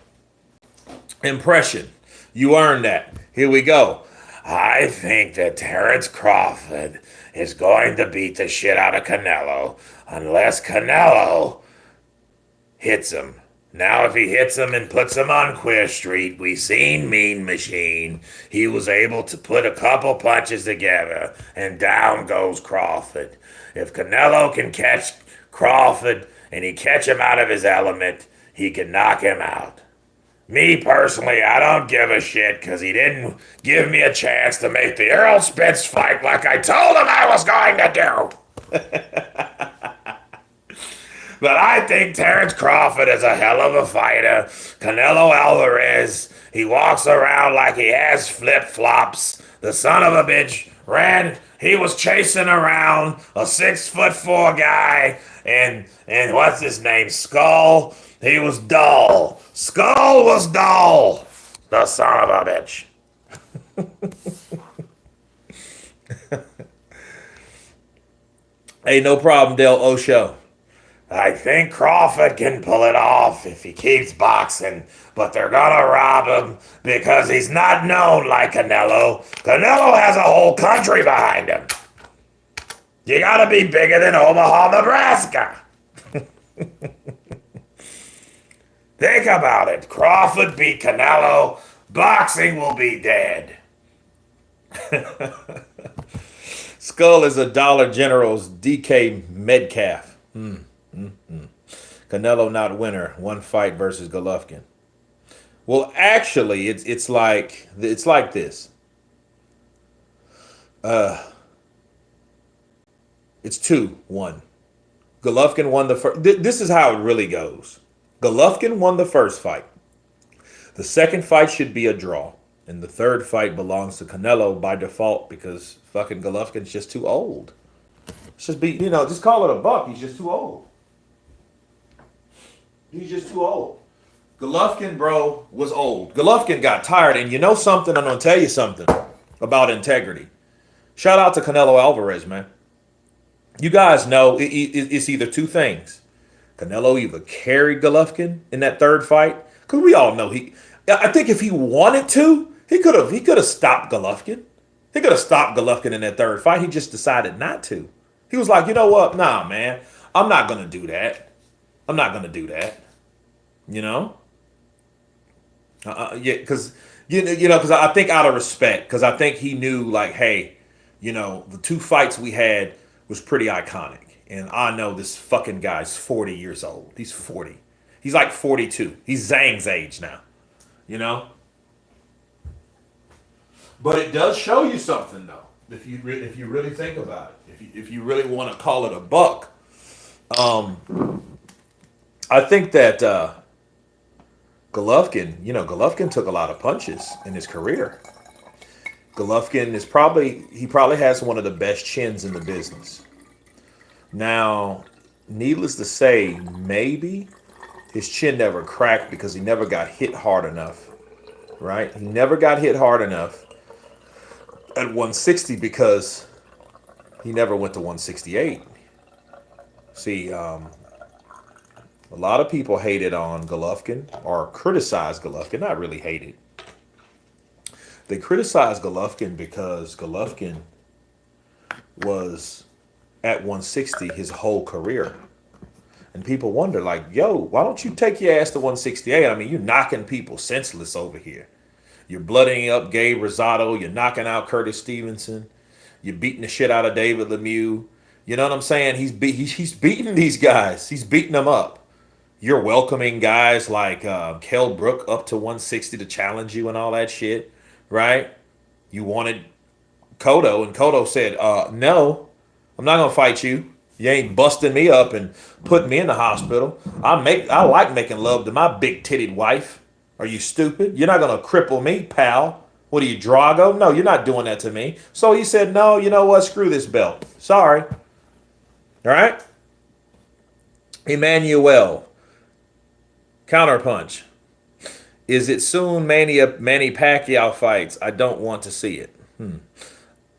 impression. You earned that. Here we go. I think that Terrence Crawford is going to beat the shit out of Canelo unless Canelo hits him. Now, if he hits him and puts him on Queer Street, we seen Mean Machine. He was able to put a couple punches together, and down goes Crawford. If Canelo can catch Crawford and he catch him out of his element, he can knock him out. Me personally, I don't give a shit because he didn't give me a chance to make the Earl Spitz fight like I told him I was going to do. But I think Terrence Crawford is a hell of a fighter. Canelo Alvarez, he walks around like he has flip-flops. The son of a bitch he was chasing around a 6'4" guy, and what's his name, Skull? He was dull. Skull was dull. The son of a bitch. Hey, no problem, Del Osho. I think Crawford can pull it off if he keeps boxing, but they're gonna rob him because he's not known like Canelo. Canelo has a whole country behind him. You gotta be bigger than Omaha, Nebraska. Think about it. Crawford beat Canelo. Boxing will be dead. Skull is a Dollar General's DK Metcalf. Canelo not winner. One fight versus Golovkin. Well, actually, it's like this. It's 2-1. Golovkin won the first. This is how it really goes. Golovkin won the first fight. The second fight should be a draw, and the third fight belongs to Canelo by default because fucking Golovkin's just too old. Just call it a buck. He's just too old. He's just too old. Golovkin, bro, was old. Golovkin got tired. And you know something? I'm going to tell you something about integrity. Shout out to Canelo Alvarez, man. You guys know it's either two things. Canelo either carried Golovkin in that third fight. Because we all know I think if he wanted to, he could have stopped Golovkin. He could have stopped Golovkin in that third fight. He just decided not to. He was like, you know what? Nah, man. I'm not going to do that. I'm not going to do that. You know? Yeah, because because I think out of respect, because I think he knew, like, hey, the two fights we had was pretty iconic. And I know this fucking guy's 40 years old. He's 40. He's like 42. He's Zhang's age now. But it does show you something, though, if you really think about it. If you really want to call it a buck. I think that Golovkin took a lot of punches in his career. Golovkin probably has one of the best chins in the business. Now, needless to say, maybe his chin never cracked because he never got hit hard enough, right? He never got hit hard enough at 160 because he never went to 168. See, a lot of people hated on Golovkin or criticized Golovkin. Not really hated. They criticized Golovkin because Golovkin was at 160 his whole career. And people wonder, like, yo, why don't you take your ass to 168? I mean, you're knocking people senseless over here. You're blooding up Gabe Rosado. You're knocking out Curtis Stevenson. You're beating the shit out of David Lemieux. You know what I'm saying? He's beating these guys. He's beating them up. You're welcoming guys like Kell Brook up to 160 to challenge you and all that shit, right? You wanted Cotto, and Cotto said, no, I'm not going to fight you. You ain't busting me up and putting me in the hospital. I like making love to my big-titted wife. Are you stupid? You're not going to cripple me, pal. What are you, Drago? No, you're not doing that to me. So he said, no, you know what? Screw this belt. Sorry. All right? Emmanuel. Counterpunch. Is it soon Manny Pacquiao fights? I don't want to see it.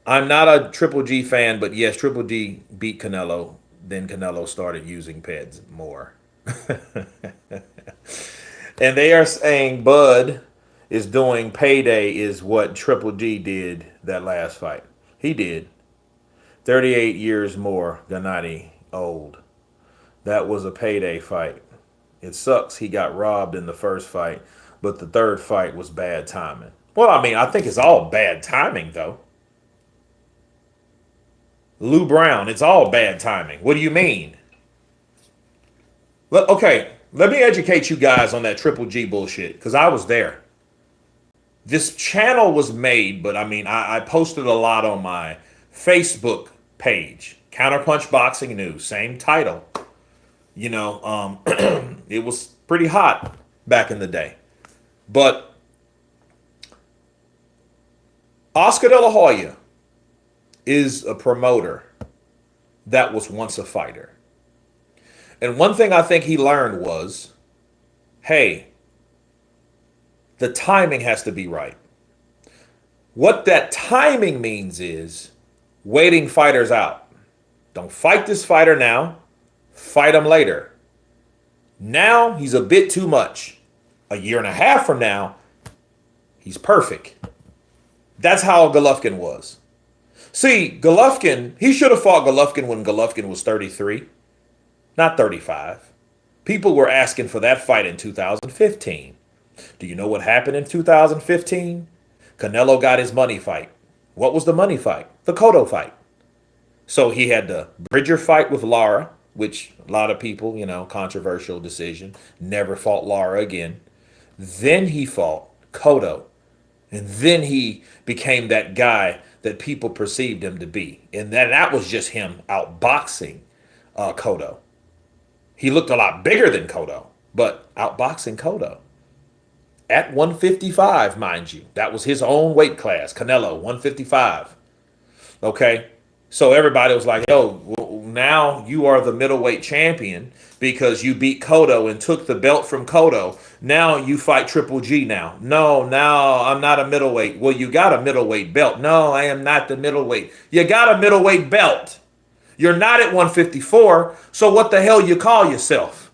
I'm not a Triple G fan, but yes, Triple G beat Canelo. Then Canelo started using PEDs more. And they are saying Bud is doing payday is what Triple G did that last fight. He did. 38 years more, Gennady old. That was a payday fight. It sucks he got robbed in the first fight, but the third fight was bad timing. Well, I mean, I think it's all bad timing, though. Lou Brown, it's all bad timing. What do you mean? Okay, let me educate you guys on that Triple G bullshit, because I was there. This channel was made, but I mean, I posted a lot on my Facebook page. Counterpunch Boxing News, same title. You know, it was pretty hot back in the day. But Oscar De La Hoya is a promoter that was once a fighter. And one thing I think he learned was, hey, the timing has to be right. What that timing means is waiting fighters out. Don't fight this fighter now. Fight him later. Now he's a bit too much. A year and a half from now, he's perfect. That's how Golovkin was. See, Golovkin, he should have fought Golovkin when Golovkin was 33, not 35. People were asking for that fight in 2015. Do you know what happened in 2015? Canelo got his money fight. What was the money fight? The Cotto fight. So he had the Bridger fight with Lara, which a lot of people, you know, controversial decision. Never fought Lara again. Then he fought Cotto. And then he became that guy that people perceived him to be. And that was just him outboxing Cotto. He looked a lot bigger than Cotto, but outboxing Cotto. At 155, mind you. That was his own weight class. Canelo, 155. Okay? So everybody was like, yo, now you are the middleweight champion because you beat Cotto and took the belt from Cotto. Now you fight Triple G now. No, I'm not a middleweight. Well, you got a middleweight belt. No, I am not the middleweight. You got a middleweight belt. You're not at 154, so what the hell you call yourself?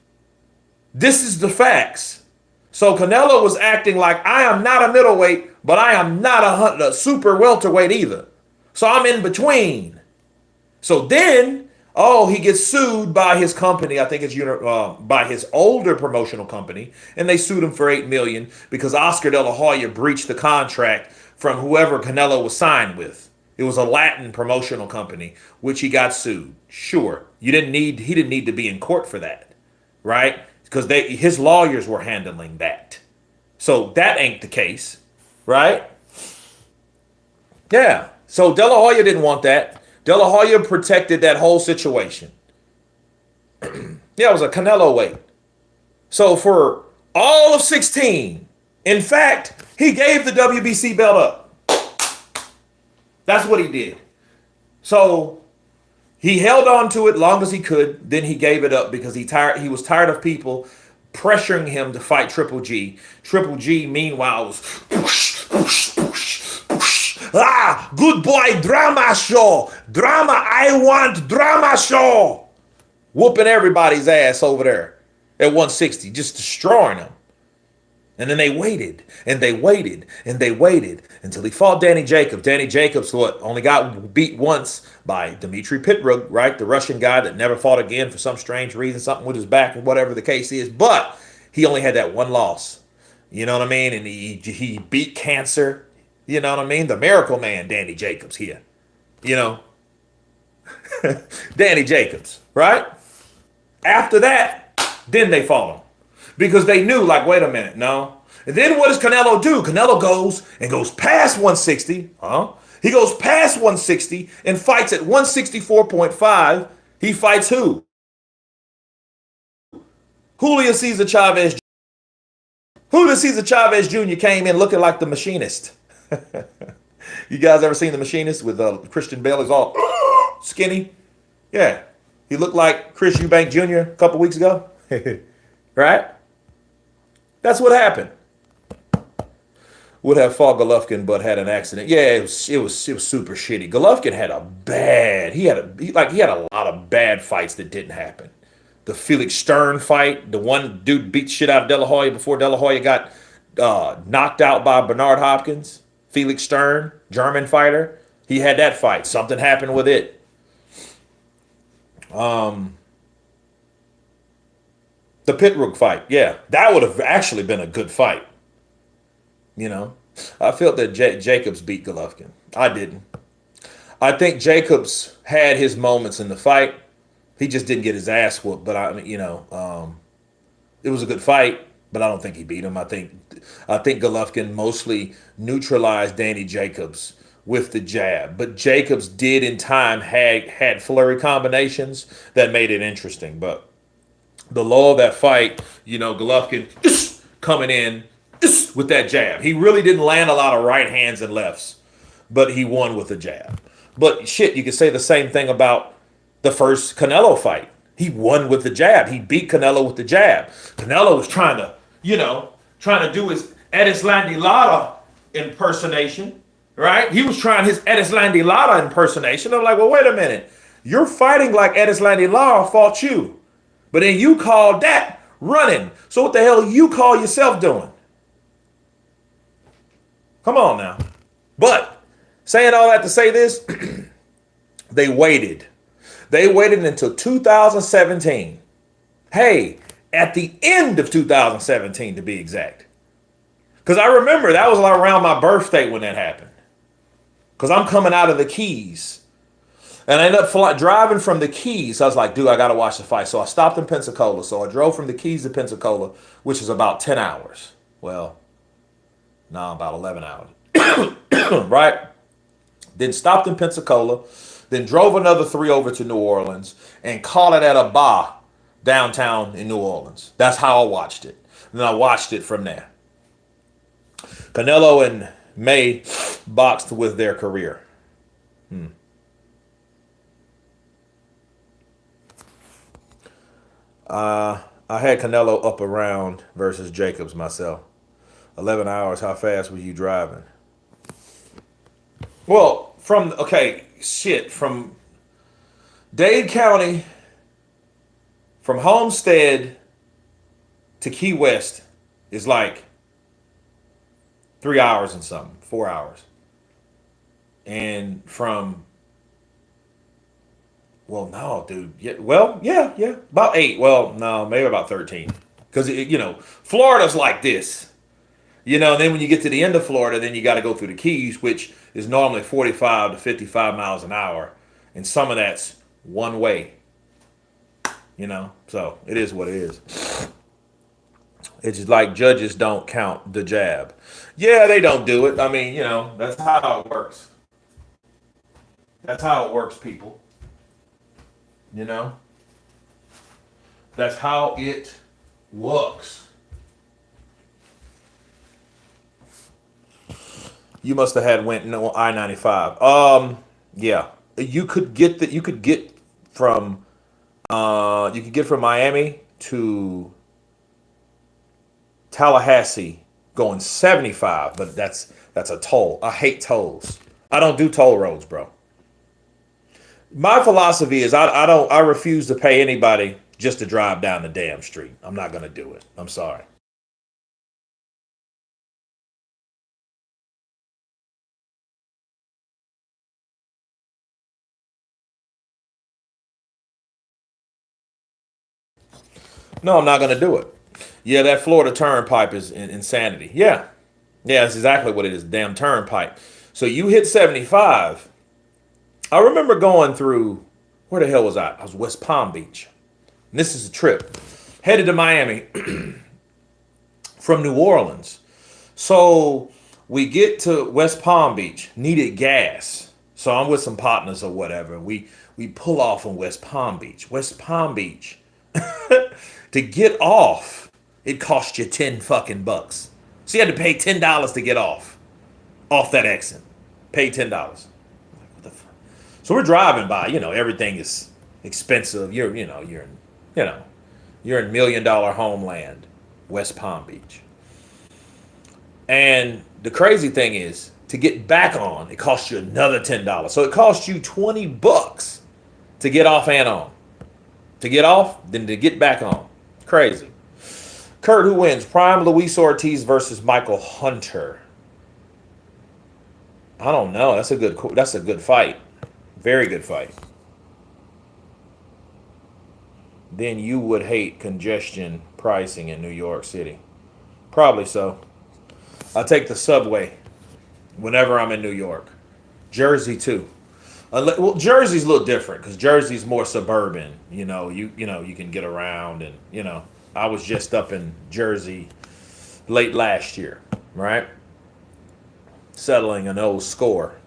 This is the facts. So Canelo was acting like, I am not a middleweight, but I am not a super welterweight either. So I'm in between. So then, he gets sued by his company. I think it's by his older promotional company, and they sued him for $8 million because Oscar De La Hoya breached the contract from whoever Canelo was signed with. It was a Latin promotional company, which he got sued. Sure, he didn't need to be in court for that, right? Because his lawyers were handling that. So that ain't the case, right? Yeah. So De La Hoya didn't want that. De La Hoya protected that whole situation. Yeah, it was a Canelo weight. So for all of 16, in fact, he gave the WBC belt up. That's what he did. So he held on to it long as he could. Then he gave it up because he was tired of people pressuring him to fight Triple G. Triple G, meanwhile, was good boy, drama show. Drama, I want drama show. whooping everybody's ass over there at 160, just destroying them. And then they waited and they waited and they waited until he fought Danny Jacobs. Danny Jacobs, what, only got beat once by Dmitry Pitrug, right? The Russian guy that never fought again for some strange reason, something with his back and whatever the case is. But he only had that one loss. You know what I mean? And he beat cancer. You know what I mean? The miracle man, Danny Jacobs here. You know? Danny Jacobs, right? After that, then they fought him. Because they knew, like, wait a minute, no. And then what does Canelo do? Canelo goes past 160. He goes past 160 and fights at 164.5. He fights who? Julio Cesar Chavez. Julio Cesar Chavez Jr. came in looking like the machinist. You guys ever seen The Machinist with Christian Bale? He's all skinny. Yeah. He looked like Chris Eubank Jr. a couple weeks ago. Right? That's what happened. Would have fought Golovkin, but had an accident. Yeah, it was super shitty. Golovkin had he had a lot of bad fights that didn't happen. The Felix Stern fight, the one dude beat shit out of De La Hoya before De La Hoya got knocked out by Bernard Hopkins. Felix Stern, German fighter, he had that fight. Something happened with it. The Pitrug fight, yeah, that would have actually been a good fight. You know, I felt that Jacobs beat Golovkin. I didn't. I think Jacobs had his moments in the fight. He just didn't get his ass whooped. But it was a good fight. But I don't think he beat him. I think Golovkin mostly neutralized Danny Jacobs with the jab. But Jacobs did in time had flurry combinations that made it interesting. But the law of that fight, Golovkin coming in with that jab. He really didn't land a lot of right hands and lefts, but he won with a jab. But shit, you could say the same thing about the first Canelo fight. He won with the jab. He beat Canelo with the jab. Canelo was trying to do his Edislandi Lara impersonation, right? He was trying his Edislandi Lara impersonation. I'm like, well, wait a minute. You're fighting like Edislandi Lara fought you. But then you called that running. So what the hell you call yourself doing? Come on now. But saying all that to say this, they waited. They waited until 2017. Hey, at the end of 2017 to be exact. Because I remember that was around my birthday when that happened. Because I'm coming out of the Keys. And I ended up driving from the Keys. I was like, dude, I got to watch the fight. So I stopped in Pensacola. So I drove from the Keys to Pensacola, which is about 10 hours. Well, no, about 11 hours. Right? Then stopped in Pensacola. Then drove another 3 over to New Orleans and caught it at a bar downtown in New Orleans. That's how I watched it. And then I watched it from there. Canelo and May boxed with their career. I had Canelo up around versus Jacobs myself. 11 hours, how fast were you driving? Well, from Dade County, from Homestead to Key West is like 3 hours and something, 4 hours. And from, well, no, dude. Yeah, about 8. Well, no, maybe about 13. Because, Florida's like this. And then when you get to the end of Florida, then you got to go through the Keys, which is normally 45 to 55 miles an hour. And some of that's one way. So it is what it is. It's just like judges don't count the jab. Yeah, they don't do it. I mean, that's how it works. That's how it works, people. That's how it works. You must have had went no I-95. Yeah. You could get from Miami to Tallahassee going 75, but that's a toll. I hate tolls. I don't do toll roads, bro. My philosophy is I refuse to pay anybody just to drive down the damn street. I'm not gonna do it. I'm sorry. No, I'm not gonna do it. Yeah, that Florida turnpike is insanity. Yeah, yeah, that's exactly what it is. Damn turnpike. So you hit 75. I remember going through, where the hell was I? I was West Palm Beach. And this is a trip. Headed to Miami from New Orleans. So we get to West Palm Beach, needed gas. So I'm with some partners or whatever. We pull off on West Palm Beach. West Palm Beach. To get off, it cost you 10 fucking bucks. So you had to pay $10 to get off that exit. Pay $10. What the fuck? So we're driving by, everything is expensive. You're in $1 million homeland, West Palm Beach. And the crazy thing is, to get back on, it costs you another $10. So it costs you 20 bucks to get off and on. To get off, then to get back on. Crazy. Kurt, who wins? Prime Luis Ortiz versus Michael Hunter. I don't know. That's a good fight. Very good fight. Then you would hate congestion pricing in New York City. Probably so. I take the subway whenever I'm in New York. Jersey too. Well, Jersey's a little different because Jersey's more suburban. You can get around, and I was just up in Jersey late last year, right? Settling an old score.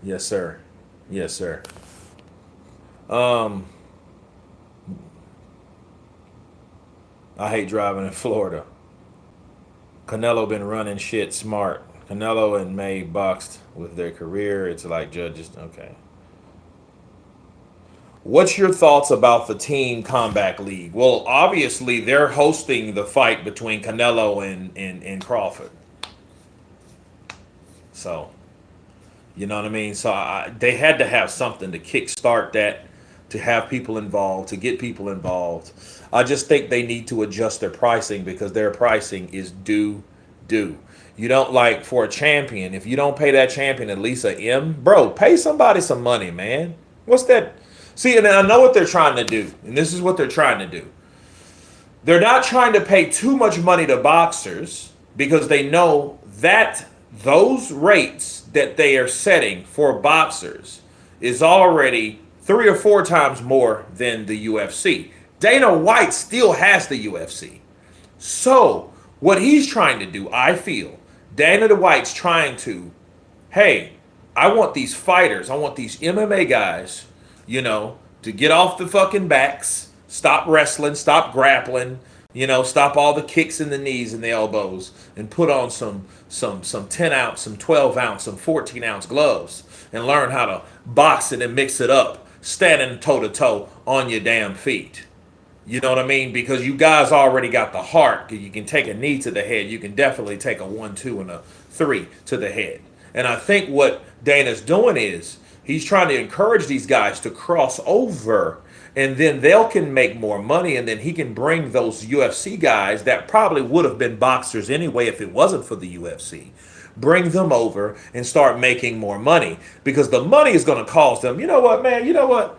Yes, sir. Yes, sir. Um, I hate driving in Florida. Canelo been running shit smart. Canelo and May boxed with their career. It's like judges. Okay. What's your thoughts about the Team Combat League? Well, obviously they're hosting the fight between Canelo and Crawford. So, you know what I mean? So they had to have something to kickstart that, to have people involved, to get people involved. I just think they need to adjust their pricing because their pricing is due. You don't, like, for a champion, if you don't pay that champion at least a M, bro, pay somebody some money, man. What's that? See, and I know what they're trying to do, and this is what they're trying to do. They're not trying to pay too much money to boxers because they know that those rates that they are setting for boxers is already 3 or 4 times more than the UFC. Dana White still has the UFC. So, what he's trying to do, I feel, Dana White's trying to, hey, I want these fighters, I want these MMA guys, to get off the fucking backs, stop wrestling, stop grappling, stop all the kicks in the knees and the elbows, and put on some 10-ounce, some 12-ounce, some 14-ounce gloves, and learn how to box it and mix it up, standing toe-to-toe on your damn feet. You know what I mean? Because you guys already got the heart. You can take a knee to the head. You can definitely take a 1-2 and a 3 to the head. And I think what Dana's doing is he's trying to encourage these guys to cross over, and then they can make more money, and then he can bring those UFC guys that probably would have been boxers anyway if it wasn't for the UFC. Bring them over and start making more money, because the money is going to cause them, you know what, man, you know what?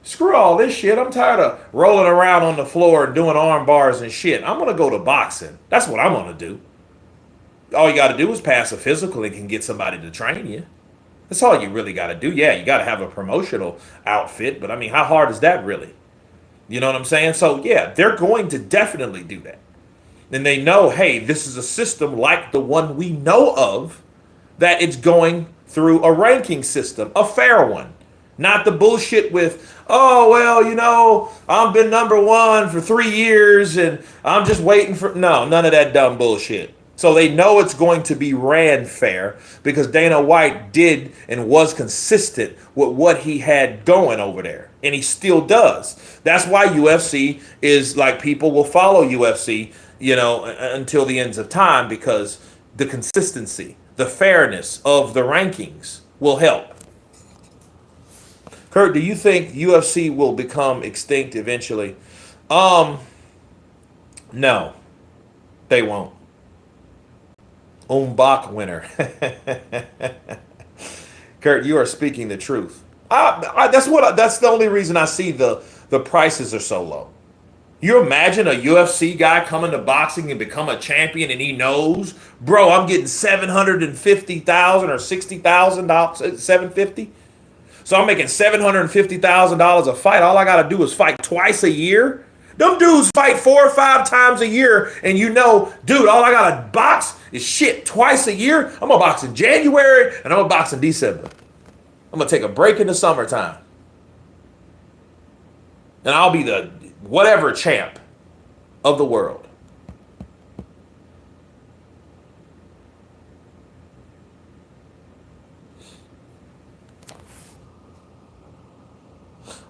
Screw all this shit. I'm tired of rolling around on the floor and doing arm bars and shit. I'm going to go to boxing. That's what I'm going to do. All you got to do is pass a physical and can get somebody to train you. That's all you really got to do. Yeah, you got to have a promotional outfit, but I mean, how hard is that really? You know what I'm saying? So yeah, they're going to definitely do that. And they know, hey, this is a system like the one we know of, that it's going through a ranking system, a fair one. Not the bullshit with, oh, well, I've been number one for 3 years and I'm just waiting for... No, none of that dumb bullshit. So they know it's going to be ran fair because Dana White did and was consistent with what he had going over there. And he still does. That's why UFC is like, people will follow UFC, until the ends of time, because the consistency, the fairness of the rankings will help. Kurt, do you think UFC will become extinct eventually? Um, no, they won't. Umbach winner. Kurt, you are speaking the truth. That's the only reason I see the prices are so low. You imagine a UFC guy coming to boxing and become a champion, and he knows, bro, I'm getting 750,000 or $60,000, 750. So I'm making $750,000 a fight. All I gotta do is fight twice a year. Them dudes fight 4 or 5 times a year, and you know, dude, all I gotta box is shit twice a year. I'm gonna box in January and I'm gonna box in December. I'm gonna take a break in the summertime, and I'll be the whatever champ of the world.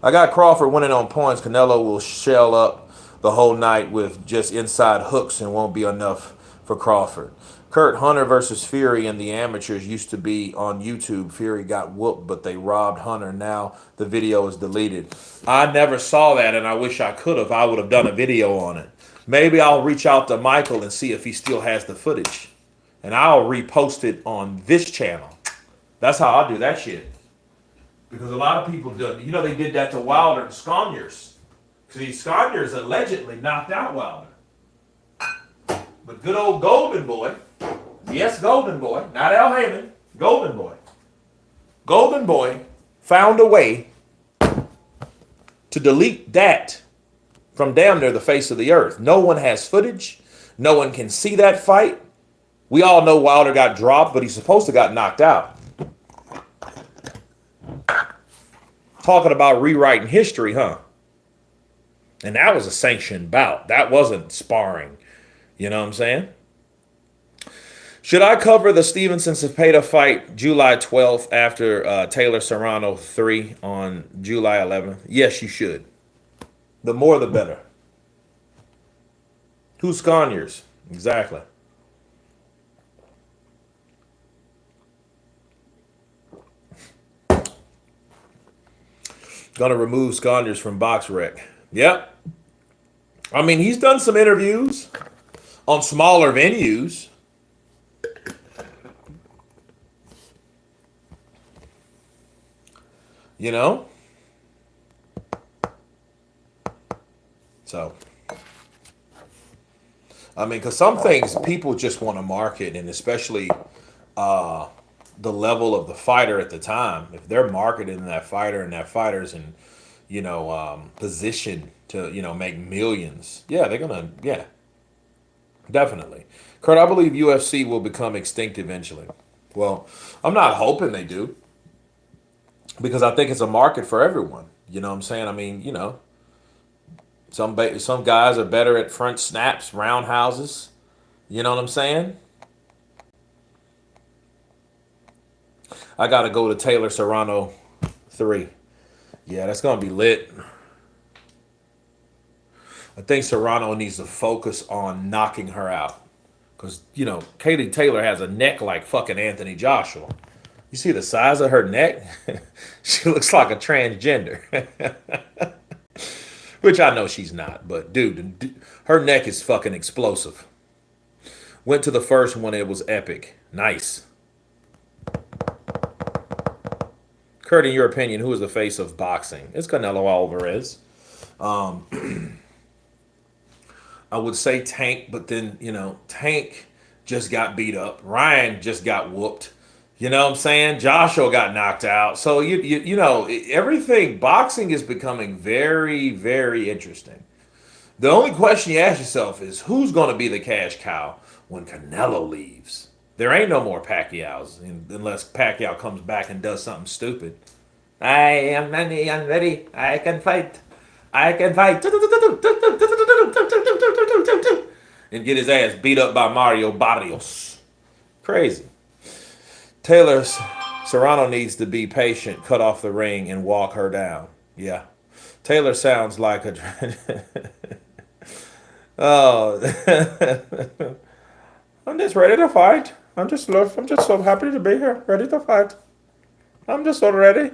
I got Crawford winning on points. Canelo will shell up the whole night with just inside hooks and won't be enough for Crawford. Kurt, Hunter versus Fury in the amateurs used to be on YouTube. Fury got whooped, but they robbed Hunter. Now the video is deleted. I never saw that, and I wish I could have. I would have done a video on it. Maybe I'll reach out to Michael and see if he still has the footage, and I'll repost it on this channel. That's how I do that shit. Because a lot of people do. You know, they did that to Wilder and Sconyers. See, Sconyers allegedly knocked out Wilder. But good old Golden Boy, yes, Golden Boy, not Al Heyman, Golden Boy. Golden Boy found a way to delete that from damn near the face of the earth. No one has footage. No one can see that fight. We all know Wilder got dropped, but he's supposed to got knocked out. Talking about rewriting history, huh? And that was a sanctioned bout. That wasn't sparring. You know what I'm saying? Should I cover the Stevenson-Cepeda fight July 12th after Taylor Serrano 3 on July 11th? Yes, you should. The more the better. Who's Sconyers? Exactly. Gonna remove Sconyers from BoxRec. Yep. I mean, he's done some interviews on smaller venues. You know? So, I mean, because some things people just want to market, and especially the level of the fighter at the time. If they're marketing that fighter and that fighter's in, position to, make millions, yeah, they're going to, yeah. Definitely. Kurt, I believe UFC will become extinct eventually. Well, I'm not hoping they do, because I think it's a market for everyone. You know what I'm saying? I mean, some guys are better at front snaps, roundhouses. You know what I'm saying? I got to go to Taylor Serrano 3. Yeah, that's going to be lit. I think Serrano needs to focus on knocking her out. Because, Katie Taylor has a neck like fucking Anthony Joshua. You see the size of her neck? She looks like a transgender. Which I know she's not. But, dude, her neck is fucking explosive. Went to the first one. It was epic. Nice. Kurt, in your opinion, who is the face of boxing? It's Canelo Alvarez. I would say Tank, but then, Tank just got beat up. Ryan just got whooped. You know what I'm saying? Joshua got knocked out. So, everything, boxing is becoming very, very interesting. The only question you ask yourself is, who's going to be the cash cow when Canelo leaves? There ain't no more Pacquiao's unless Pacquiao comes back and does something stupid. I am ready. I can fight. I can fight. And get his ass beat up by Mario Barrios. Crazy. Taylor Serrano needs to be patient, cut off the ring, and walk her down. Yeah. Taylor sounds like a... Oh. I'm just ready to fight. I'm just so happy to be here. Ready to fight. I'm just so ready.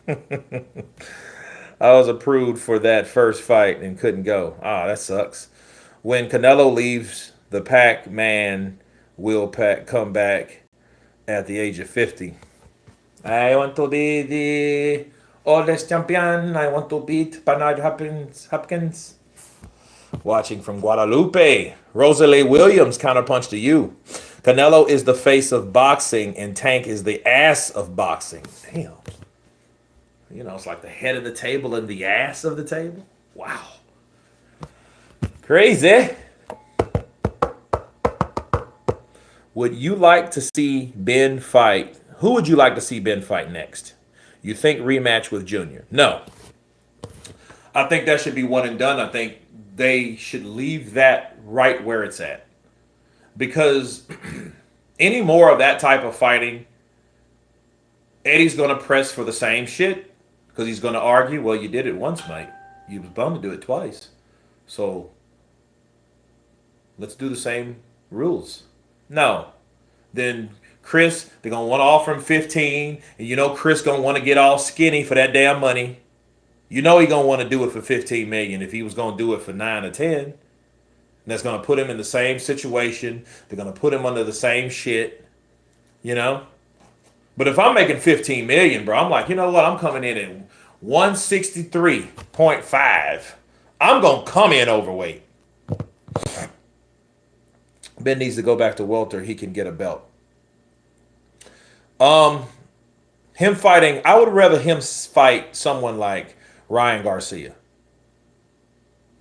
I was approved for that first fight and couldn't go. Ah, that sucks. When Canelo leaves the pack, man will come back at the age of 50. I want to be the oldest champion. I want to beat Bernard Hopkins. Watching from Guadalupe. Rosalie Williams counterpunch to you. Canelo is the face of boxing and Tank is the ass of boxing. Damn. You know, it's like the head of the table and the ass of the table. Wow. Crazy. Would you like to see Ben fight? Who would you like to see Ben fight next? You think rematch with Junior? No. I think that should be one and done. I think they should leave that right where it's at. Because any more of that type of fighting, Eddie's going to press for the same shit. Because he's going to argue, well, you did it once, mate. You was bound to do it twice. So let's do the same rules. No. Then Chris, they're going to want to offer him 15. And you know Chris going to want to get all skinny for that damn money. You know he going to want to do it for $15 million if he was going to do it for 9 or 10. And that's going to put him in the same situation. They're going to put him under the same shit. You know? But if I'm making $15 million, bro, I'm like, you know what? I'm coming in at 163.5. I'm going to come in overweight. Ben needs to go back to welter. He can get a belt. Him fighting, I would rather him fight someone like Ryan Garcia.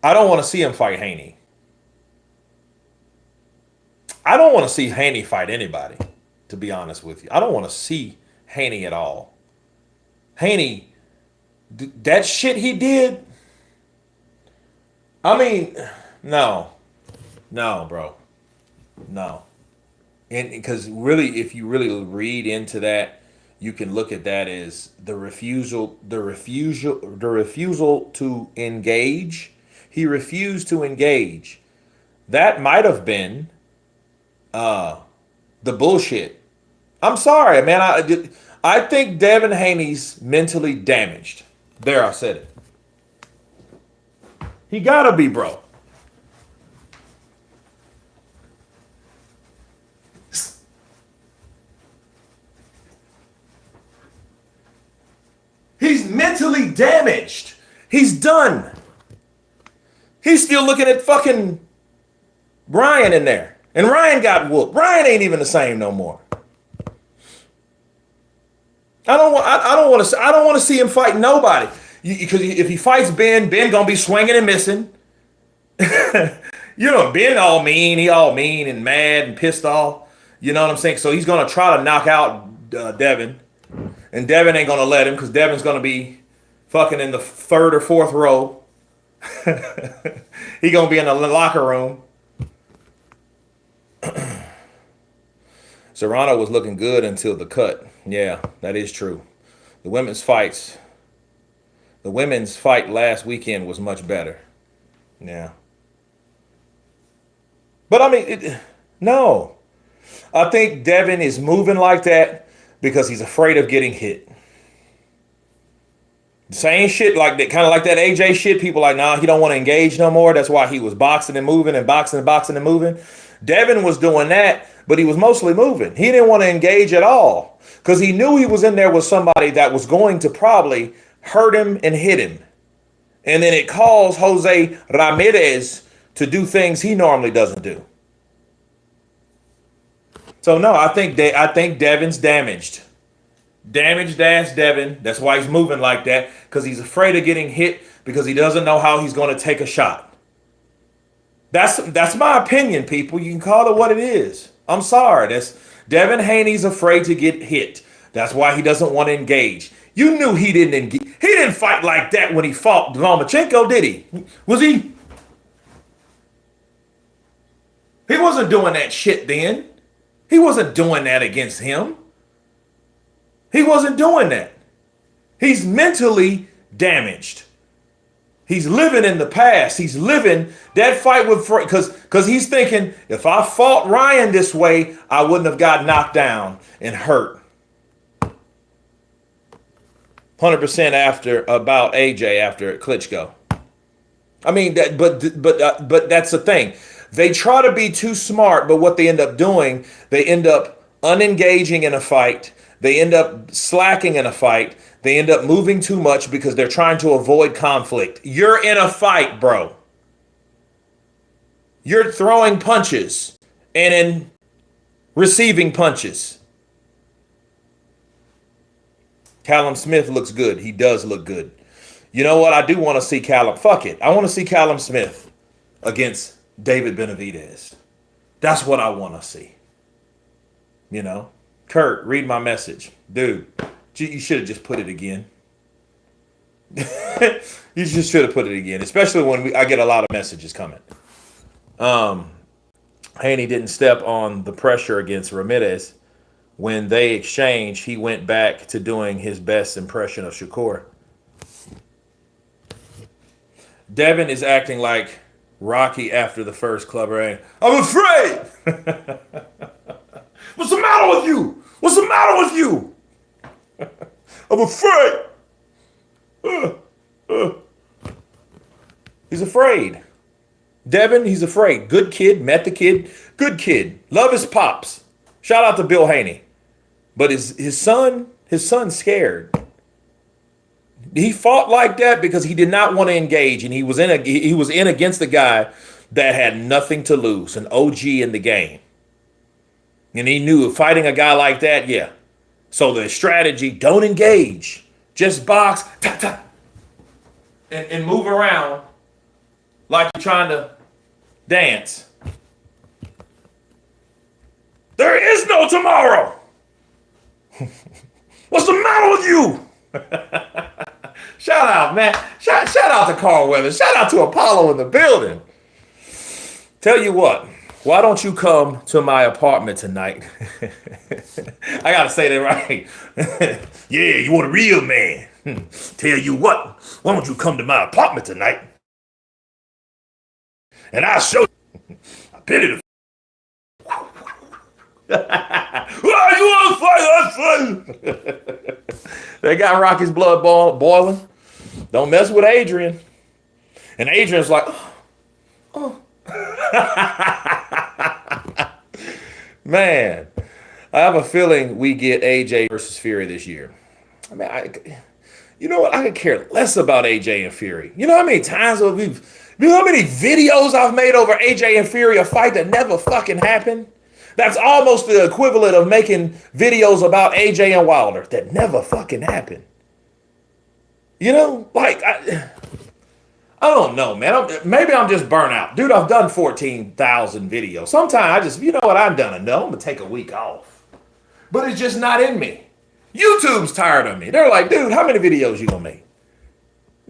I don't want to see him fight Haney. I don't want to see Haney fight anybody, to be honest with you. I don't want to see Haney at all. Haney, that shit he did, I mean, no, bro. No. And because really, if you really read into that, you can look at that as the refusal to engage. He refused to engage. That might have been the bullshit. I'm sorry, man. I think Devin Haney's mentally damaged. There, I said it. He gotta be, bro. He's mentally damaged. He's done. He's still looking at fucking Ryan in there. And Ryan got whooped. Ryan ain't even the same no more. I don't want to see him fight nobody. Because if he fights Ben gonna be swinging and missing. You know, Ben all mean. He all mean and mad and pissed off. You know what I'm saying? So he's gonna try to knock out Devin. And Devin ain't going to let him because Devin's going to be fucking in the 3rd or 4th row. He going to be in the locker room. Serrano was looking good until the cut. Yeah, that is true. The women's fight last weekend was much better. Yeah. But I mean, no. I think Devin is moving like that because he's afraid of getting hit. Same shit like that, kind of like that AJ shit. People like, nah, he don't want to engage no more. That's why he was boxing and moving and boxing and boxing and moving. Devin was doing that, but he was mostly moving. He didn't want to engage at all because he knew he was in there with somebody that was going to probably hurt him and hit him. And then it caused Jose Ramirez to do things he normally doesn't do. So no, I think Devin's damaged. Damaged ass Devin. That's why he's moving like that, because he's afraid of getting hit because he doesn't know how he's going to take a shot. That's my opinion, people. You can call it what it is. I'm sorry. Devin Haney's afraid to get hit. That's why he doesn't want to engage. You knew he didn't engage. He didn't fight like that when he fought Lomachenko, did he? Was he? He wasn't doing that shit then. He wasn't doing that against him. He wasn't doing that. He's mentally damaged. He's living in the past. He's living that fight with because he's thinking, if I fought Ryan this way, I wouldn't have got knocked down and hurt. 100% after about AJ after Klitschko. I mean, but that's the thing. They try to be too smart, but what they end up doing, they end up unengaging in a fight. They end up slacking in a fight. They end up moving too much because they're trying to avoid conflict. You're in a fight, bro. You're throwing punches and in receiving punches. Callum Smith looks good. He does look good. You know what? I do want to see Callum. Fuck it. I want to see Callum Smith against David Benavidez. That's what I want to see. You know? Kurt, read my message. Dude, you should have just put it again. You just should have put it again, especially when I get a lot of messages coming. Haney didn't step on the pressure against Ramirez. When they exchanged, he went back to doing his best impression of Shakur. Devin is acting like Rocky after the first clubber aim. I'm afraid. What's the matter with you? What's the matter with you? I'm afraid. He's afraid. Devin, he's afraid. Good kid, met the kid. Good kid. Love his pops. Shout out to Bill Haney. But his son's scared. He fought like that because he did not want to engage, and he was in against the guy that had nothing to lose, an OG in the game. And he knew fighting a guy like that, yeah. So the strategy, don't engage. Just box, ta, ta, and move around like you're trying to dance. There is no tomorrow. What's the matter with you? Shout out, man. Shout out to Carl Weathers. Shout out to Apollo in the building. Tell you what, why don't you come to my apartment tonight? I got to say that right. Yeah, you want a real man. Tell you what, why don't you come to my apartment tonight? And I'll show you. I pity the oh, you want to fight? That's fun. They got Rocky's blood boiling. Don't mess with Adrian. And Adrian's like, oh. Man, I have a feeling we get AJ versus Fury this year. I mean, you know what? I could care less about AJ and Fury. You know how many times you know how many videos I've made over AJ and Fury, a fight that never fucking happened? That's almost the equivalent of making videos about AJ and Wilder that never fucking happened. You know, like, I don't know, man. Maybe I'm just burnt out. Dude, I've done 14,000 videos. Sometimes I just, you know what, I've done enough. I'm going to take a week off. But it's just not in me. YouTube's tired of me. They're like, dude, how many videos you going to make?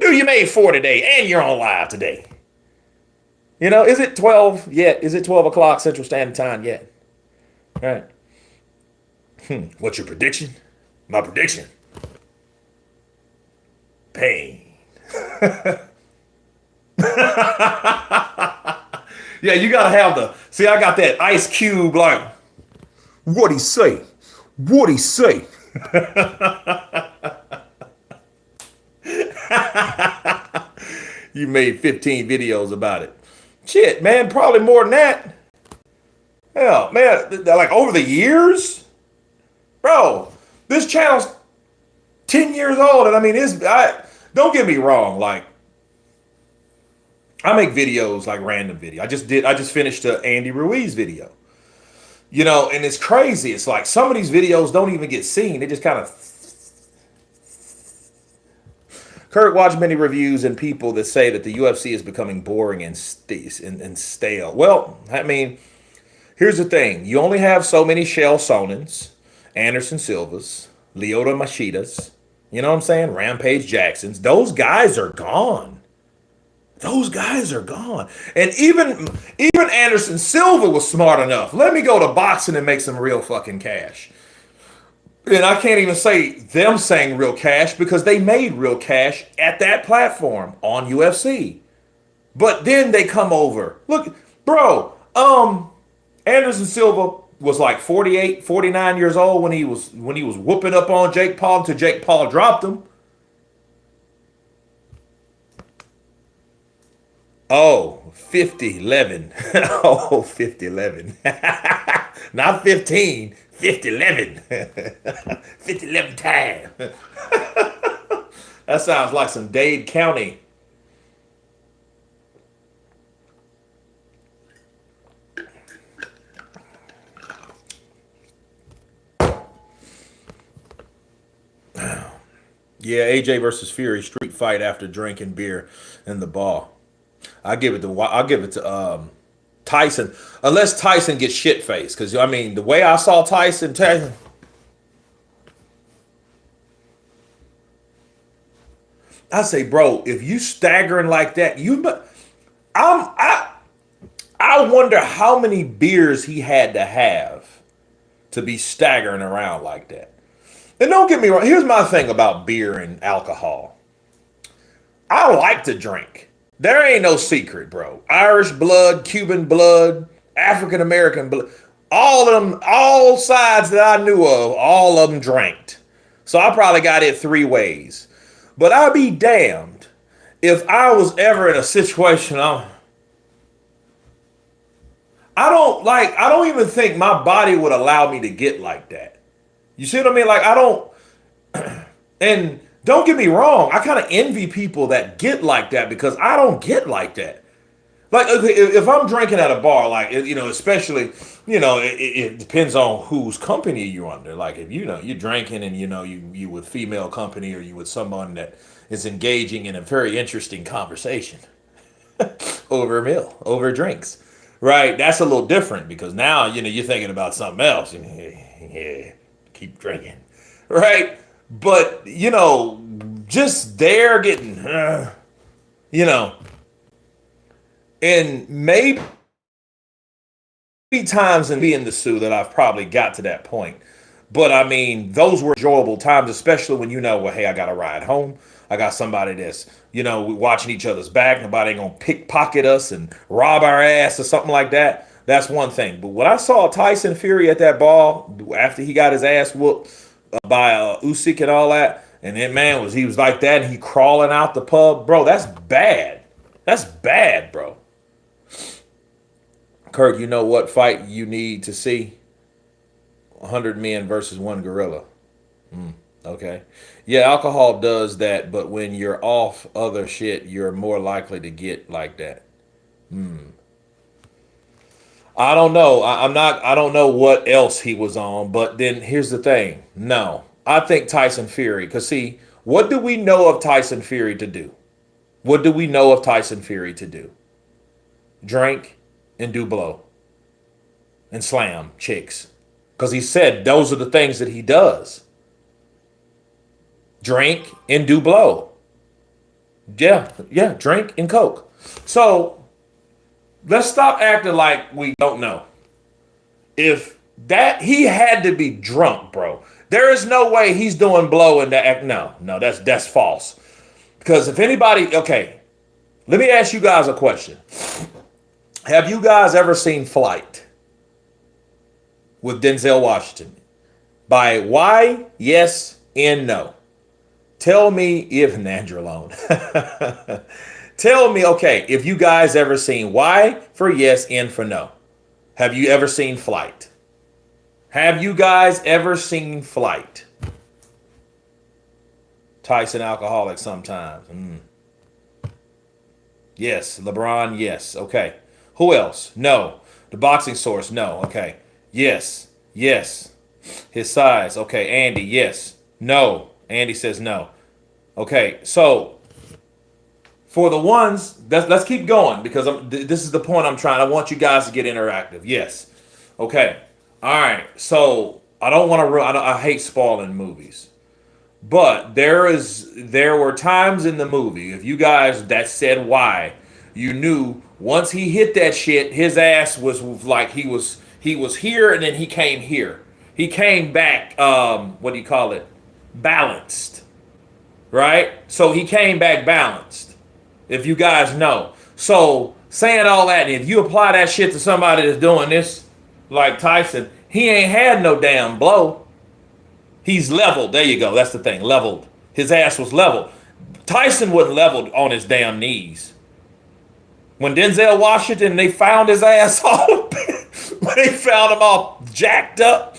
Dude, you made 4 today and you're on live today. You know, is it 12 yet? Is it 12 o'clock Central Standard Time yet? All right. What's your prediction? My prediction. Pain. Yeah, you gotta have see, I got that Ice Cube, like, what'd he say? What'd he say? You made 15 videos about it. Shit, man, probably more than that. Hell, man, like over the years? Bro, this channel's 10 years old, and I mean, don't get me wrong, like, I make videos like random video. I just finished an Andy Ruiz video. You know, and it's crazy. It's like some of these videos don't even get seen. They just kind of. Kurt watched many reviews and people that say that the UFC is becoming boring and stale. Well, I mean, here's the thing. You only have so many Chael Sonnens, Anderson Silvas, Lyoto Machidas, you know what I'm saying? Rampage Jacksons. Those guys are gone. Those guys are gone. And even Anderson Silva was smart enough. Let me go to boxing and make some real fucking cash. And I can't even say them saying real cash because they made real cash at that platform on UFC. But then they come over. Look, bro, Anderson Silva was like 48, 49 years old when he was whooping up on Jake Paul until Jake Paul dropped him. Oh, 50-11. Oh, 50-11. Not 15, 50-11. 50-11 time. That sounds like some Dade County. Yeah, AJ versus Fury street fight after drinking beer in the bar. I give it to Tyson, unless Tyson gets shit faced. Because I mean, the way I saw Tyson, I say, bro, if you staggering like that, I'm I wonder how many beers he had to have to be staggering around like that. And don't get me wrong. Here's my thing about beer and alcohol. I like to drink. There ain't no secret, bro. Irish blood, Cuban blood, African American blood. All of them, all sides that I knew of, all of them drank. So I probably got it three ways. But I'll be damned if I was ever in a situation. I don't even think my body would allow me to get like that. You see what I mean? Like, I don't, and don't get me wrong, I kind of envy people that get like that because I don't get like that. Like, if I'm drinking at a bar, like, especially, it depends on whose company you're under. Like, if you're drinking and you with female company or you with someone that is engaging in a very interesting conversation over a meal, over drinks, right? That's a little different because now you're thinking about something else. Yeah, keep drinking, right? But just there getting, and maybe times in being the Sioux that I've probably got to that point. But I mean, those were enjoyable times, especially when well, hey, I got to ride home. I got somebody that's, we watching each other's back. Nobody ain't gonna pickpocket us and rob our ass or something like that. That's one thing. But when I saw Tyson Fury at that ball after he got his ass whooped by Usyk and all that, and then he was like that, and he crawling out the pub, bro. That's bad. That's bad, bro. Kirk, you know what fight you need to see? 100 men versus one gorilla. Okay. Yeah, alcohol does that, but when you're off other shit, you're more likely to get like that. I don't know. I don't know what else he was on, but then here's the thing. No. I think Tyson Fury, because see, what do we know of Tyson Fury to do? What do we know of Tyson Fury to do? Drink and do blow and slam chicks. Because he said those are the things that he does. Drink and do blow. Yeah, drink and coke. So let's stop acting like we don't know. If that, he had to be drunk, bro. There is no way he's doing blow in that. No, that's false. Because if anybody, okay, let me ask you guys a question. Have you guys ever seen Flight with Denzel Washington? By why, yes, and no. Tell me if Nandrolone. Tell me, okay, if you guys ever seen why for yes and for no. Have you ever seen Flight? Have you guys ever seen Flight? Tyson alcoholic sometimes. Yes. LeBron, yes. Okay. Who else? No. The boxing source, no. Okay. Yes. His size, okay. Andy, yes. No. Andy says no. Okay, so for the ones, let's keep going because this is the point I'm trying. I want you guys to get interactive. Yes. Okay. All right. So I don't want to. I hate spoiling movies, but there were times in the movie. If you guys that said why, you knew once he hit that shit, his ass was like he was here and then he came here. He came back. What do you call it? Balanced. Right? So he came back balanced. If you guys know. So saying all that, and if you apply that shit to somebody that's doing this, like Tyson, he ain't had no damn blow. He's leveled. There you go. That's the thing. Leveled. His ass was leveled. Tyson wasn't leveled on his damn knees. When Denzel Washington, they found his ass all, when they found him all jacked up,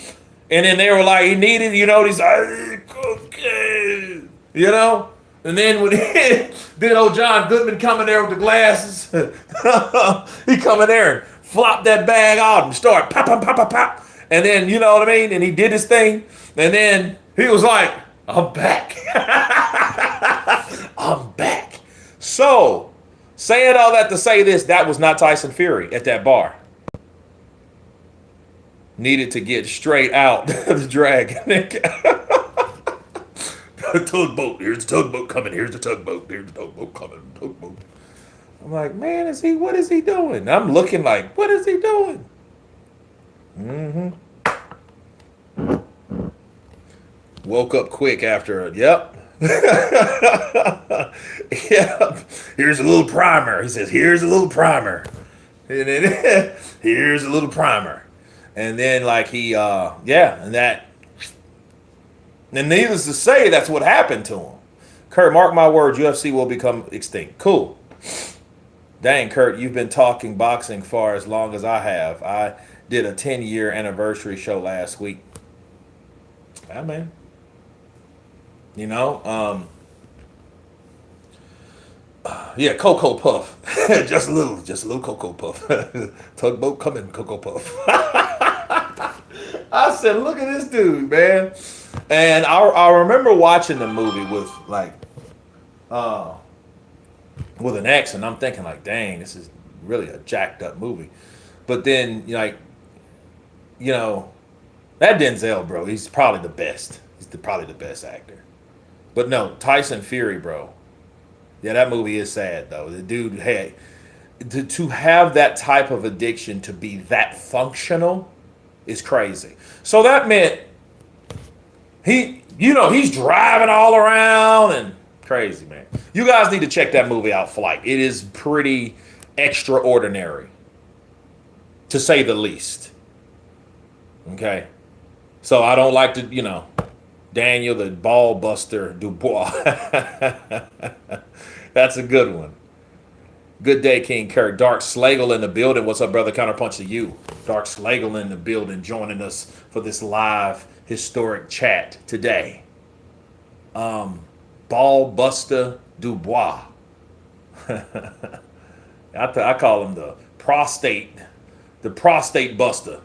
and then they were like, he needed, he's like, okay, and then when then old John Goodman come in there with the glasses, he come in there and flop that bag out and start pop, pop, pop, pop, pop, and then you know what I mean, and he did his thing, and then he was like, I'm back, I'm back. So, saying all that to say this, that was not Tyson Fury at that bar. Needed to get straight out the dragon. Tugboat. Here's the tugboat coming. Here's the tugboat. Here's the tugboat coming. Tugboat. I'm like, man, what is he doing? I'm looking like, what is he doing? Woke up quick after yep. Yep. Here's a little primer. He says, here's a little primer. And then here's a little primer. And then like he and needless to say, that's what happened to him. Kurt, mark my words, UFC will become extinct. Cool. Dang, Kurt, you've been talking boxing for as long as I have. I did a 10-year anniversary show last week. Yeah, man. Yeah, Cocoa Puff. just a little Cocoa Puff. Tugboat coming, Cocoa Puff. I said, look at this dude, man. And I remember watching the movie with an ex, and I'm thinking like, dang, this is really a jacked up movie. But then that Denzel, bro, he's probably the best. He's probably the best actor. But no, Tyson Fury, bro. Yeah, that movie is sad though. The dude had to have that type of addiction to be that functional is crazy. So that meant he's driving all around and crazy, man. You guys need to check that movie out, Flight. It is pretty extraordinary, to say the least. Okay? So I don't like to, Daniel the Ball Buster Dubois. That's a good one. Good day, King Kurt. Dark Slagle in the building. What's up, brother? Counterpunch to you. Dark Slagle in the building, joining us for this live historic chat today. Ball Buster Dubois. I call him the prostate buster.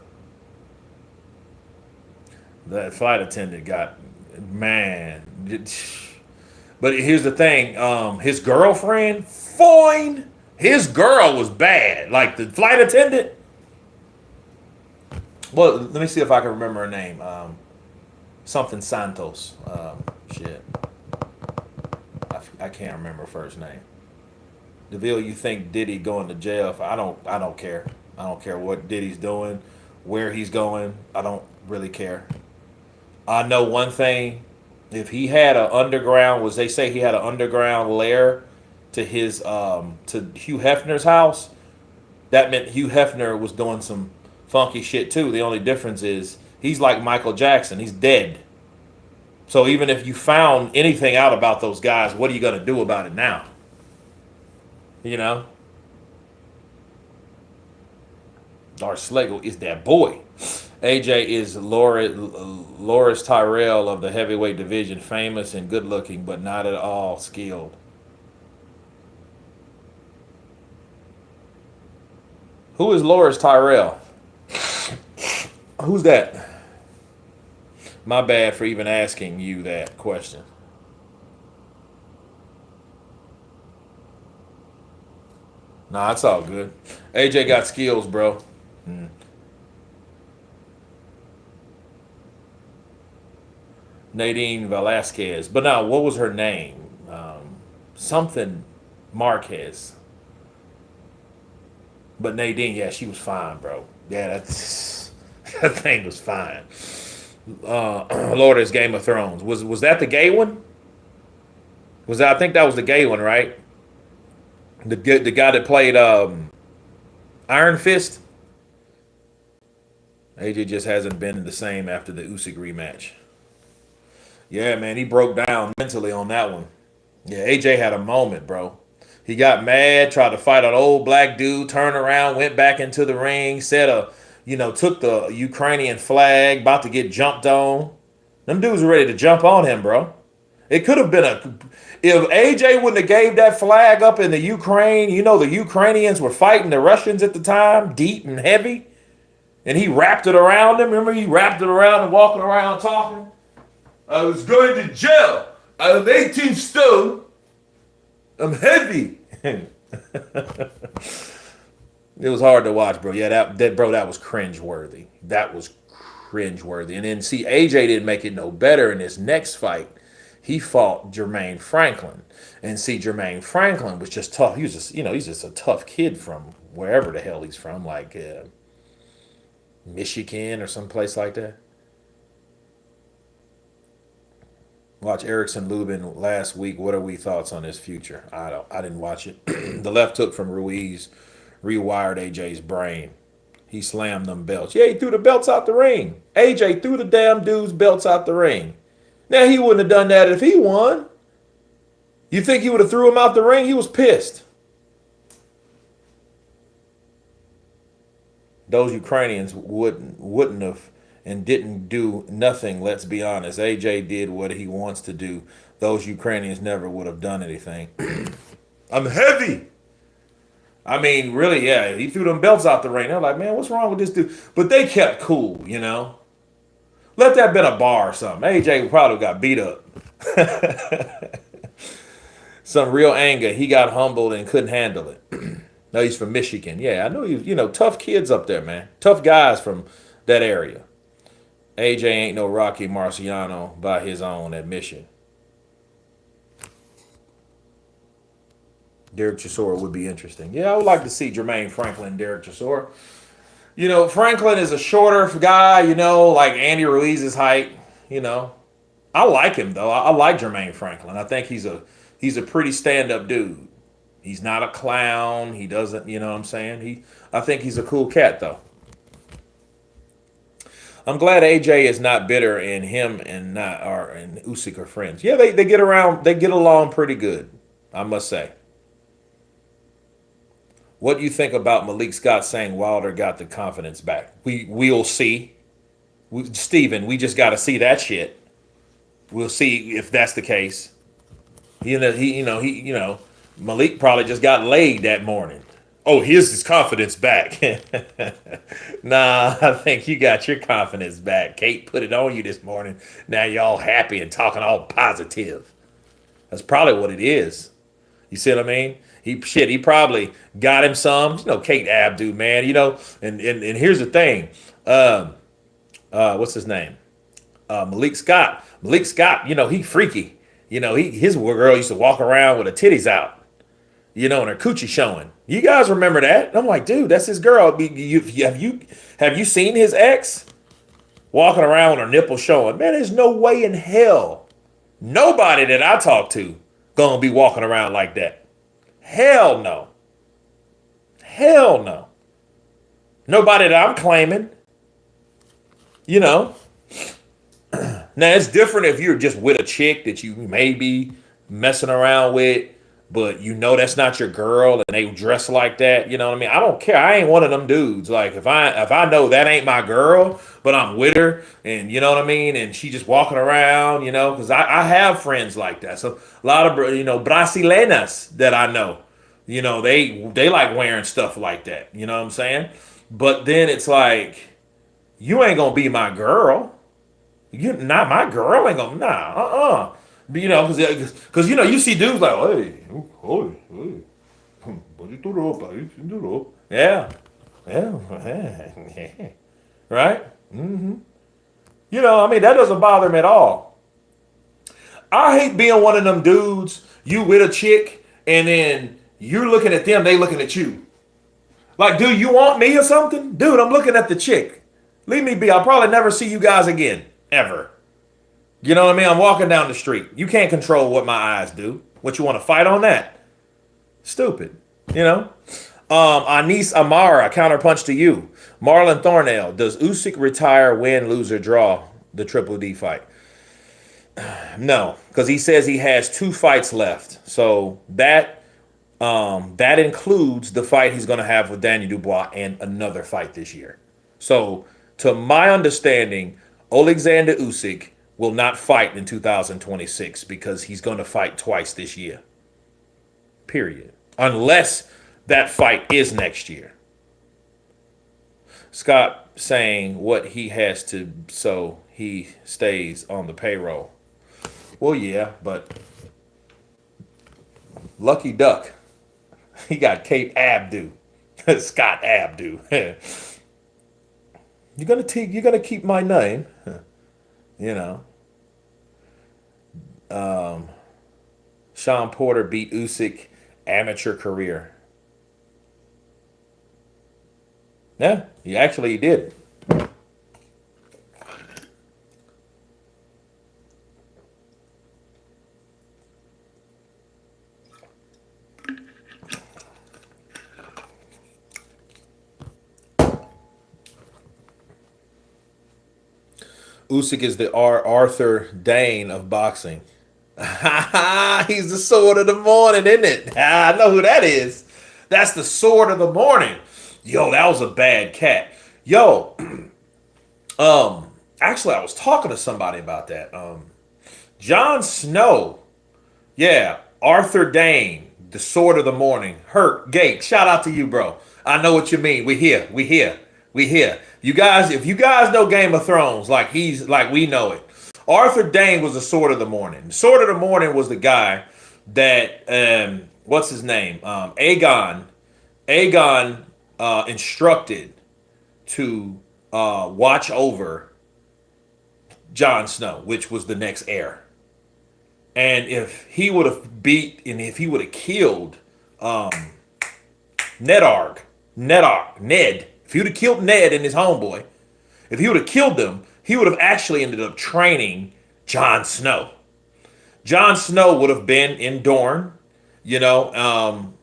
That flight attendant got, man. But here's the thing. His girlfriend, fine. His girl was bad. Like the flight attendant. Well, let me see if I can remember her name. Something Santos. Shit. I can't remember her first name. DeVille, you think Diddy going to jail? I don't care. I don't care what Diddy's doing, where he's going. I don't really care. I know one thing. If he had an underground, they say he had an underground lair to his to Hugh Hefner's house, that meant Hugh Hefner was doing some funky shit too. The only difference is he's like Michael Jackson. He's dead. So even if you found anything out about those guys, what are you going to do about it now? Darth Slagle is that boy. AJ is Loris Tyrell of the heavyweight division, famous and good looking, but not at all skilled. Who is Loris Tyrell? Who's that? My bad for even asking you that question. Nah, it's all good. AJ got skills, bro. Nadine Velasquez. But now, what was her name? Something Marquez. But Nadine, yeah, she was fine, bro. Yeah, that thing was fine. Lourdes Game of Thrones. Was that the gay one? I think that was the gay one, right? The guy that played Iron Fist. AJ just hasn't been the same after the Usyk rematch. Yeah, man, he broke down mentally on that one. Yeah, AJ had a moment, bro. He got mad, tried to fight an old black dude, turned around, went back into the ring, took the Ukrainian flag, about to get jumped on. Them dudes were ready to jump on him, bro. It could have been if AJ wouldn't have gave that flag up in the Ukraine, the Ukrainians were fighting the Russians at the time, deep and heavy, and he wrapped it around them. Remember, he wrapped it around and walking around talking. I was going to jail. I'm 18 stone. I'm heavy. It was hard to watch, bro. Yeah, that was cringeworthy. That was cringeworthy. And then see, AJ didn't make it no better in his next fight. He fought Jermaine Franklin. And see, Jermaine Franklin was just tough. He was just, he's just a tough kid from wherever the hell he's from, like Michigan or someplace like that. Watch Erickson Lubin last week. What are we thoughts on his future? I didn't watch it. The left hook from Ruiz rewired AJ's brain. He slammed them belts. Yeah, he threw the belts out the ring. AJ threw the damn dude's belts out the ring. Now, he wouldn't have done that if he won. You think he would have threw him out the ring? He was pissed. Those Ukrainians wouldn't have and didn't do nothing, let's be honest. AJ did what he wants to do. Those Ukrainians never would have done anything. I'm heavy. I mean, really, yeah, he threw them belts out the ring. They're like, man, what's wrong with this dude? But they kept cool, Let that been a bar or something. AJ probably got beat up. Some real anger. He got humbled and couldn't handle it. No, he's from Michigan. Yeah, I know tough kids up there, man. Tough guys from that area. AJ ain't no Rocky Marciano by his own admission. Derek Chisora would be interesting. Yeah, I would like to see Jermaine Franklin and Derek Chisora. Franklin is a shorter guy, like Andy Ruiz's height. I like him though. I like Jermaine Franklin. I think he's a pretty stand-up dude. He's not a clown. He doesn't, what I'm saying? I think he's a cool cat though. I'm glad AJ is not bitter and him and Usyk are friends. Yeah, they get along pretty good, I must say. What do you think about Malik Scott saying Wilder got the confidence back? We'll see. Steven, we just got to see that shit. We'll see if that's the case. Malik probably just got laid that morning. Oh, here's his confidence back. Nah, I think you got your confidence back. Kate put it on you this morning. Now you're all happy and talking all positive. That's probably what it is. You see what I mean? He probably got him some. Kate Abdu, man. And here's the thing. What's his name? Malik Scott. Malik Scott, he freaky. His girl used to walk around with her titties out. And her coochie showing. You guys remember that? I'm like, dude, that's his girl. Have you seen his ex? Walking around with her nipple showing. Man, there's no way in hell nobody that I talk to gonna be walking around like that. Hell no. Hell no. Nobody that I'm claiming. Now, it's different if you're just with a chick that you may be messing around with, but that's not your girl and they dress like that. You know what I mean? I don't care. I ain't one of them dudes. Like, if I know that ain't my girl, but I'm with her and you know what I mean? And she just walking around, because I have friends like that. So a lot of, Brasileñas that I know, they like wearing stuff like that. You know what I'm saying? But then it's like, you ain't going to be my girl. You not my girl. Ain't going to, nah, because you see dudes like, hey, yeah, right? That doesn't bother me at all. I hate being one of them dudes. You with a chick, and then you're looking at them, they looking at you. Like, dude, you want me or something? Dude, I'm looking at the chick. Leave me be. I'll probably never see you guys again, ever. You know what I mean? I'm walking down the street. You can't control what my eyes do. What, you want to fight on that? Stupid. Anis Amara, counterpunch to you. Marlon Thornell, does Usyk retire, win, lose, or draw the Triple D fight? No, because he says he has 2 fights left. So that That includes the fight he's going to have with Daniel Dubois and another fight this year. So, to my understanding, Alexander Usyk will not fight in 2026 because he's going to fight twice this year. Period. Unless that fight is next year. Scott saying what he has to so he stays on the payroll. Well, yeah, but lucky duck. He got Kate Abdu, Scott Abdu. You're gonna keep my name, you know. Sean Porter beat Usyk amateur career. Yeah, he did. Usyk is the Arthur Dane of boxing. He's the sword of the morning, isn't it? I know who that is. That's the sword of the morning. Yo, that was a bad cat. Yo, actually, I was talking to somebody about that. Jon Snow, yeah, Arthur Dane, the sword of the morning. Hurt Gate, shout out to you, bro. I know what you mean. We here. You guys, if you guys know Game of Thrones, like we know it. Arthur Dane was the sword of the morning. The sword of the morning was the guy that what's his name? Aegon instructed to watch over Jon Snow, which was the next heir. And if he would have if he would have killed Ned, if he would have killed Ned and his homeboy, if he would have killed them, he would have actually ended up training Jon Snow. Jon Snow would have been in Dorne, you know.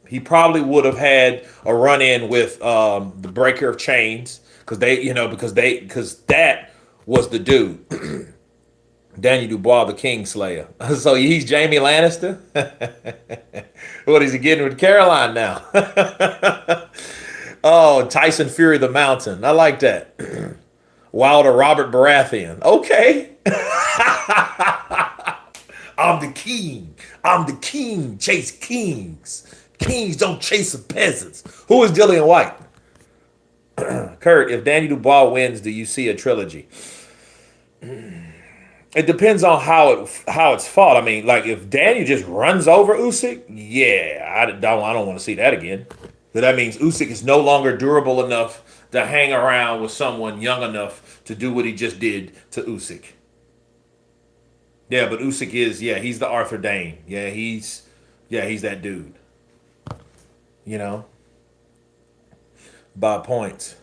He probably would have had a run-in with the Breaker of Chains because that was the dude. Daniel Dubois, the Kingslayer. So he's Jaime Lannister? What is he getting with Caroline now? Oh, Tyson Fury the Mountain. I like that. Wilder Robert Baratheon. Okay. I'm the king. Chase kings. Kings don't chase the peasants. Who is Dillian White? Kurt, if Daniel Dubois wins, do you see a trilogy? It depends on how it's fought. I mean, like if Daniel just runs over Usyk, yeah, I don't want to see that again. But that means Usyk is no longer durable enough to hang around with someone young enough to do what he just did to Usyk. Yeah, but Usyk he's the Arthur Dane. He's that dude. You know, by points.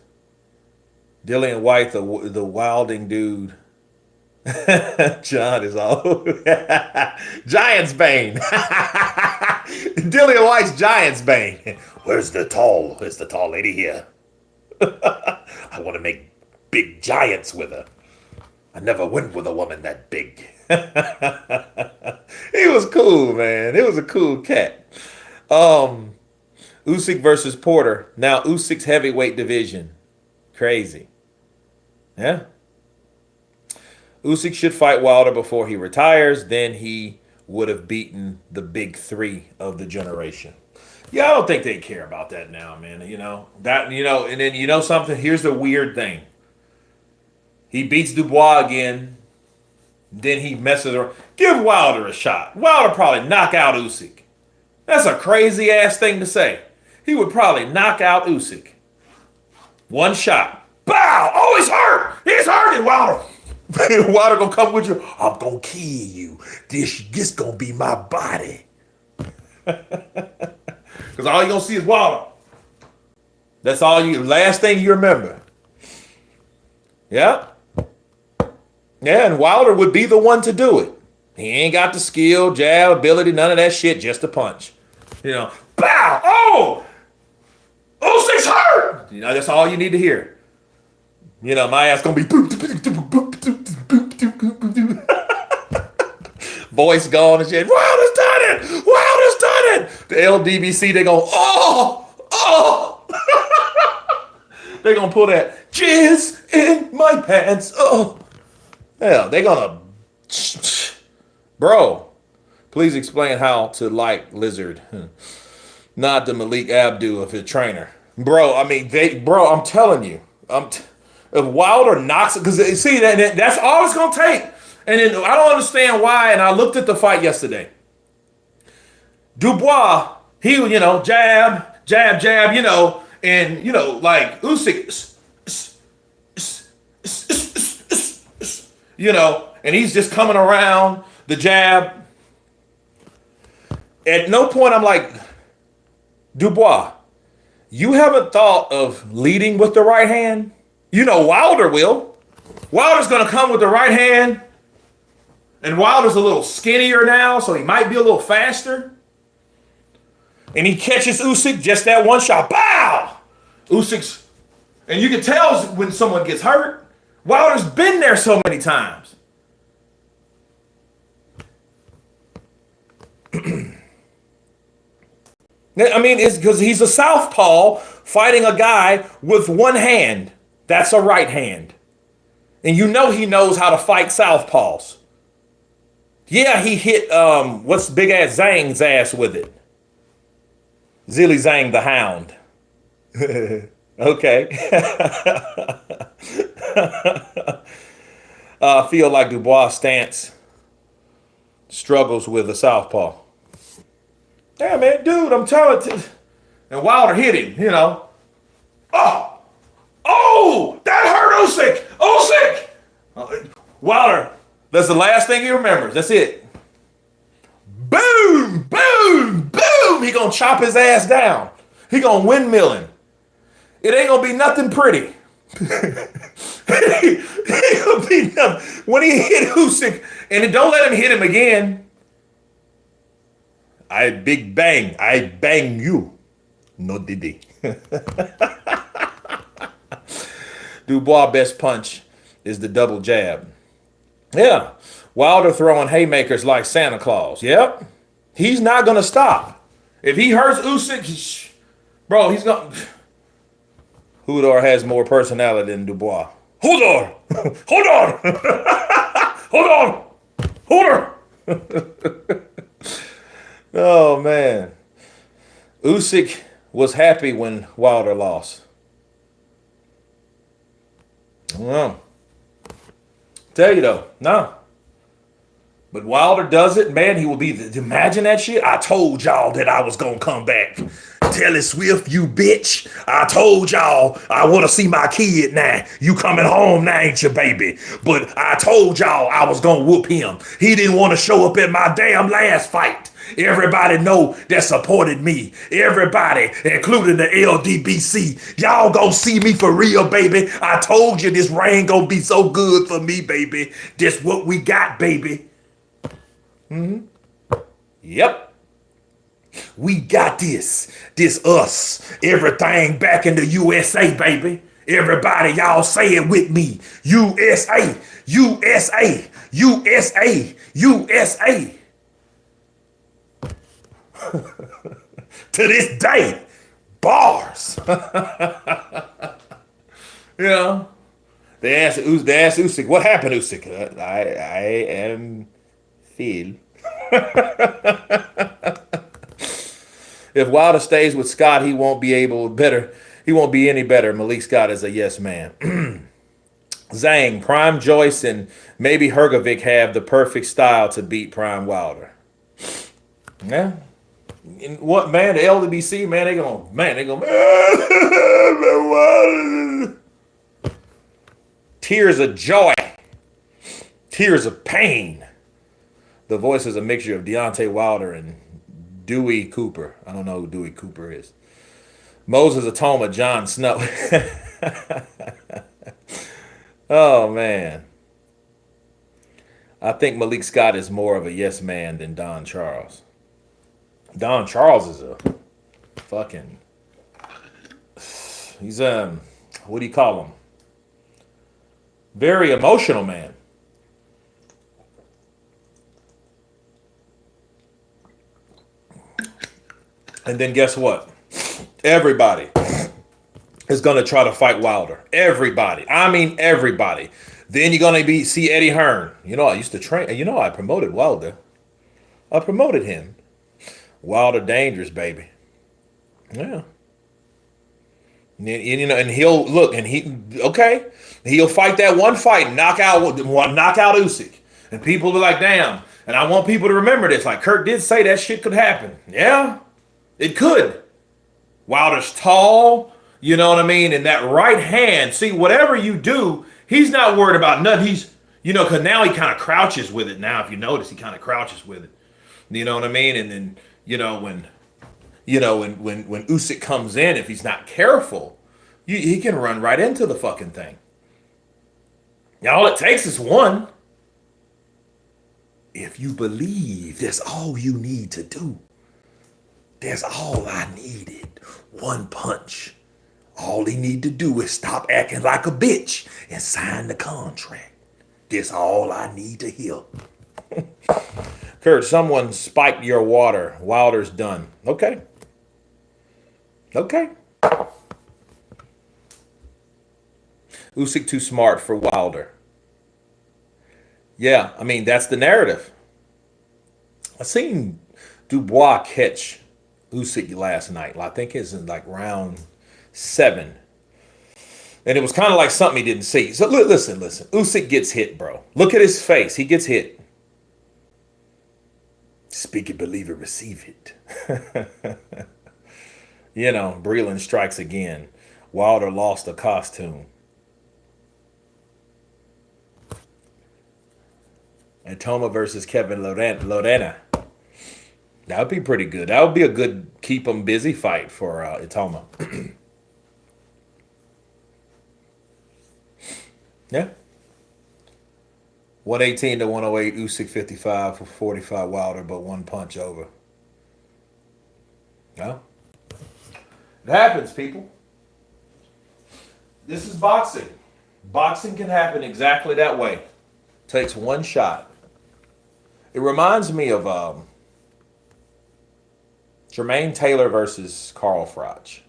Dillian White, the wilding dude. John is all Giant's Bane. Dillian White's Giant's Bane. Where's the tall lady here? I want to make big giants with her. I never went with a woman that big. He was cool, man. It was a cool cat. Usyk versus Porter. Now Usyk's heavyweight division. Crazy. Yeah. Usyk should fight Wilder before he retires. Then he would have beaten the big three of the generation. Yeah, I don't think they care about that now, man. And then you know something? Here's the weird thing. He beats Dubois again. Then he messes around. Give Wilder a shot. Wilder probably knock out Usyk. That's a crazy ass thing to say. He would probably knock out Usyk. One shot. Bow! Oh, he's hurt! He's hurting, Wilder! Wilder gonna come with you. I'm gonna kill you. This gonna be my body. Because all you gonna see is Wilder. That's all last thing you remember. Yeah. Yeah, and Wilder would be the one to do it. He ain't got the skill, jab, ability, none of that shit, just a punch. Bow! Oh! Usyk's hurt! That's all you need to hear. My ass gonna be voice gone and shit. Wilder's done it! that. The LDBC, they go, oh. They're going to pull that jizz in my pants. Oh. Hell, they're going to, bro, please explain how to like Lizard. Not the Malik Abdul of his trainer. Bro, I mean, I'm telling you. If Wilder knocks it, because see, that's all it's going to take. And then I don't understand why, and I looked at the fight yesterday. Dubois, he, jab, and, like Usyk, and he's just coming around the jab. At no point I'm like, Dubois, you haven't thought of leading with the right hand? Wilder will. Wilder's going to come with the right hand, and Wilder's a little skinnier now, so he might be a little faster. And he catches Usyk just that one shot. Bow! Usyk's, and you can tell when someone gets hurt. Wilder's been there so many times. I mean, it's because he's a southpaw fighting a guy with one hand. That's a right hand. And he knows how to fight southpaws. Yeah, he hit, what's big ass Zhang's ass with it? Zilly Zhang the Hound. Okay. I feel like Dubois' stance struggles with a southpaw. Yeah, man, dude, I'm telling you. And Wilder hit him, Oh, that hurt Usyk. Wilder, that's the last thing he remembers. That's it. Boom, boom, boom. He gonna chop his ass down. He gonna windmill him. It ain't gonna be nothing pretty. It ain't gonna be nothing. When he hit Usyk, and don't let him hit him again. I bang you. No diddy. Dubois' best punch is the double jab. Yeah. Wilder throwing haymakers like Santa Claus. Yep. He's not going to stop. If he hurts Usyk, he's going to... Hodor has more personality than Dubois. Hodor! Hold on! Hodor! Oh, man. Usyk was happy when Wilder lost. I don't know. Tell you though, no. But Wilder does it, man, he will be, imagine that shit. I told y'all that I was going to come back. Taylor Swift, you bitch. I told y'all I want to see my kid now. You coming home now, ain't you, baby? But I told y'all I was going to whoop him. He didn't want to show up at my damn last fight. Everybody know that supported me. Everybody, including the LDBC. Y'all gonna see me for real, baby. I told you this reign gonna be so good for me, baby. This what we got, baby. Yep. We got this. This us. Everything back in the USA, baby. Everybody, y'all say it with me. USA, USA, USA, USA. To this day, bars. They asked Usyk, what happened, Usyk? I am Phil. If Wilder stays with Scott, he won't be any better. Malik Scott is a yes man. Zhang, Prime Joyce, and maybe Hergovic have the perfect style to beat Prime Wilder. Yeah. And what, man, the LWBC, man, they gonna tears of joy, tears of pain. The voice is a mixture of Deontay Wilder and Dewey Cooper. I don't know who Dewey Cooper is. Moses Atoma, Jon Snow. Oh, man. I think Malik Scott is more of a yes man than Don Charles. Don Charles is a fucking... He's, what do you call him? Very emotional man. And then guess what? Everybody is going to try to fight Wilder. Everybody. I mean, everybody. Then you're going to see Eddie Hearn. You know, I used to train. You know, I promoted Wilder. I promoted him. Wilder dangerous, baby. Yeah. And, you know, and he'll look, and he'll fight that one fight, knock out Usyk, and people are like, damn. And I want people to remember this. Like Kurt did say that shit could happen. Yeah, it could. Wilder's tall, you know what I mean? And that right hand, see, whatever you do, he's not worried about nothing. He's, you know, because now he kind of crouches with it. Now, if you notice, he kind of crouches with it. You know what I mean? And then, when Usyk comes in, if he's not careful, he can run right into the fucking thing. Now, all it takes is one. If you believe, that's all you need to do. That's all I needed. One punch. All he need to do is stop acting like a bitch and sign the contract. That's all I need to hear. Kurt, someone spiked your water. Wilder's done. Okay. Usyk too smart for Wilder. Yeah, I mean, that's the narrative. I seen Dubois catch Usyk last night. I think it's in like round 7. And it was kind of like something he didn't see. So listen. Usyk gets hit, bro. Look at his face. He gets hit. Speak it, believe it, receive it. Breland strikes again. Wilder lost a costume. Atoma versus Kevin Lorena. That would be pretty good. That would be a good keep him busy fight for Atoma. Yeah. 118 to 108, Usyk 55 for 45 Wilder, but one punch over. No. It happens, people. This is boxing. Boxing can happen exactly that way. Takes one shot. It reminds me of Jermaine Taylor versus Carl Froch.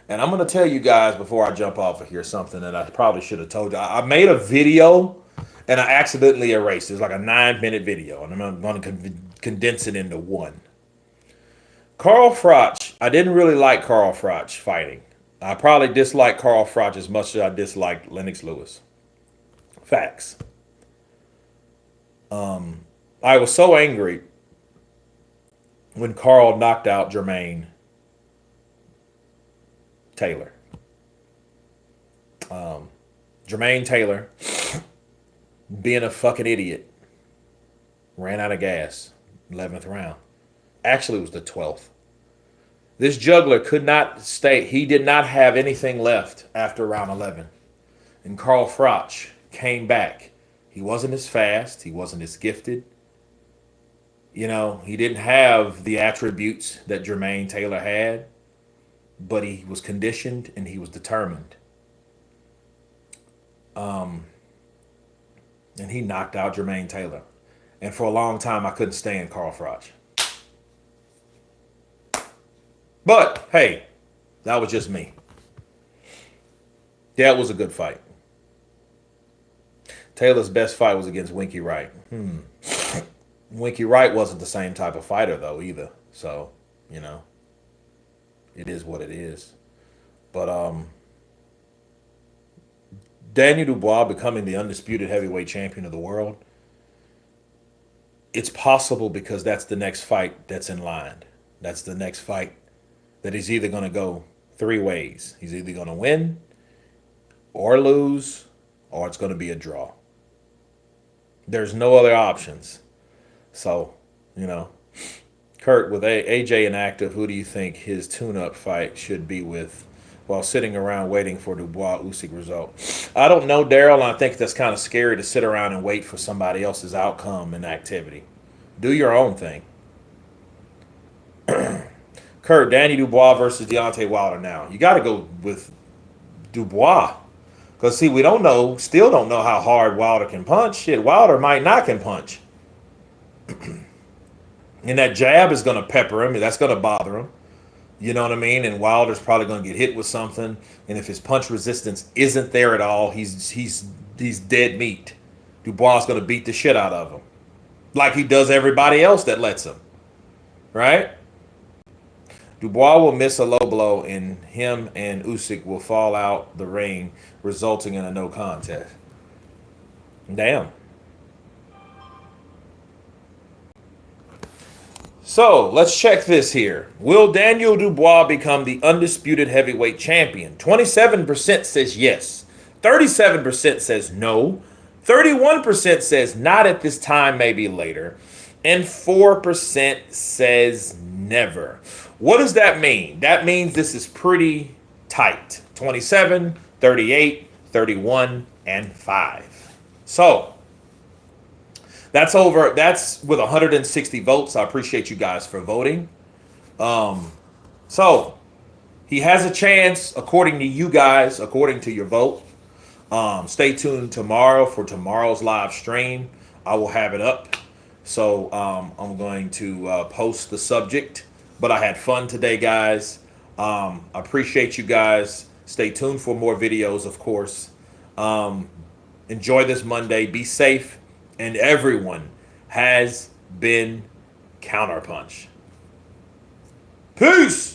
And I'm going to tell you guys before I jump off of here something that I probably should have told you. I made a video and I accidentally erased it. It's like a 9-minute video, and I'm going to condense it into one. Carl Froch, I didn't really like Carl Froch fighting. I probably disliked Carl Froch as much as I disliked Lennox Lewis. Facts. I was so angry when Carl knocked out Jermaine Taylor. Jermaine Taylor, being a fucking idiot, ran out of gas, 11th round. Actually, it was the 12th. This juggler could not stay. He did not have anything left after round 11. And Carl Froch came back. He wasn't as fast. He wasn't as gifted. He didn't have the attributes that Jermaine Taylor had, but he was conditioned and he was determined. And he knocked out Jermaine Taylor. And for a long time, I couldn't stand Carl Froch. But, hey, that was just me. That was a good fight. Taylor's best fight was against Winky Wright. Winky Wright wasn't the same type of fighter, though, either. So, it is what it is. But Daniel Dubois becoming the undisputed heavyweight champion of the world, it's possible because that's the next fight that's in line. That's the next fight that he's either going to go 3 ways. He's either going to win or lose, or it's going to be a draw. There's no other options. So, Kurt, with AJ inactive, who do you think his tune-up fight should be with while sitting around waiting for Dubois-Usyk result? I don't know, Daryl, and I think that's kind of scary to sit around and wait for somebody else's outcome and activity. Do your own thing. Kurt, Danny Dubois versus Deontay Wilder now. You got to go with Dubois. Because, see, still don't know how hard Wilder can punch. Shit, Wilder might not can punch. And that jab is going to pepper him. That's going to bother him. You know what I mean? And Wilder's probably going to get hit with something. And if his punch resistance isn't there at all, he's dead meat. Dubois is going to beat the shit out of him, like he does everybody else that lets him. Right? Dubois will miss a low blow, and him and Usyk will fall out the ring, resulting in a no contest. Damn. So let's check this here. Will Daniel Dubois become the undisputed heavyweight champion? 27% says yes. 37% says no. 31% says not at this time, maybe later. And 4% says never. What does that mean? That means this is pretty tight. 27, 38, 31, and 5. So that's over. That's with 160 votes. I appreciate you guys for voting. So he has a chance, according to you guys, according to your vote. Stay tuned tomorrow for tomorrow's live stream. I will have it up. So I'm going to post the subject. But I had fun today, guys. I appreciate you guys. Stay tuned for more videos, of course. Enjoy this Monday. Be safe. And everyone has been counterpunched. Peace!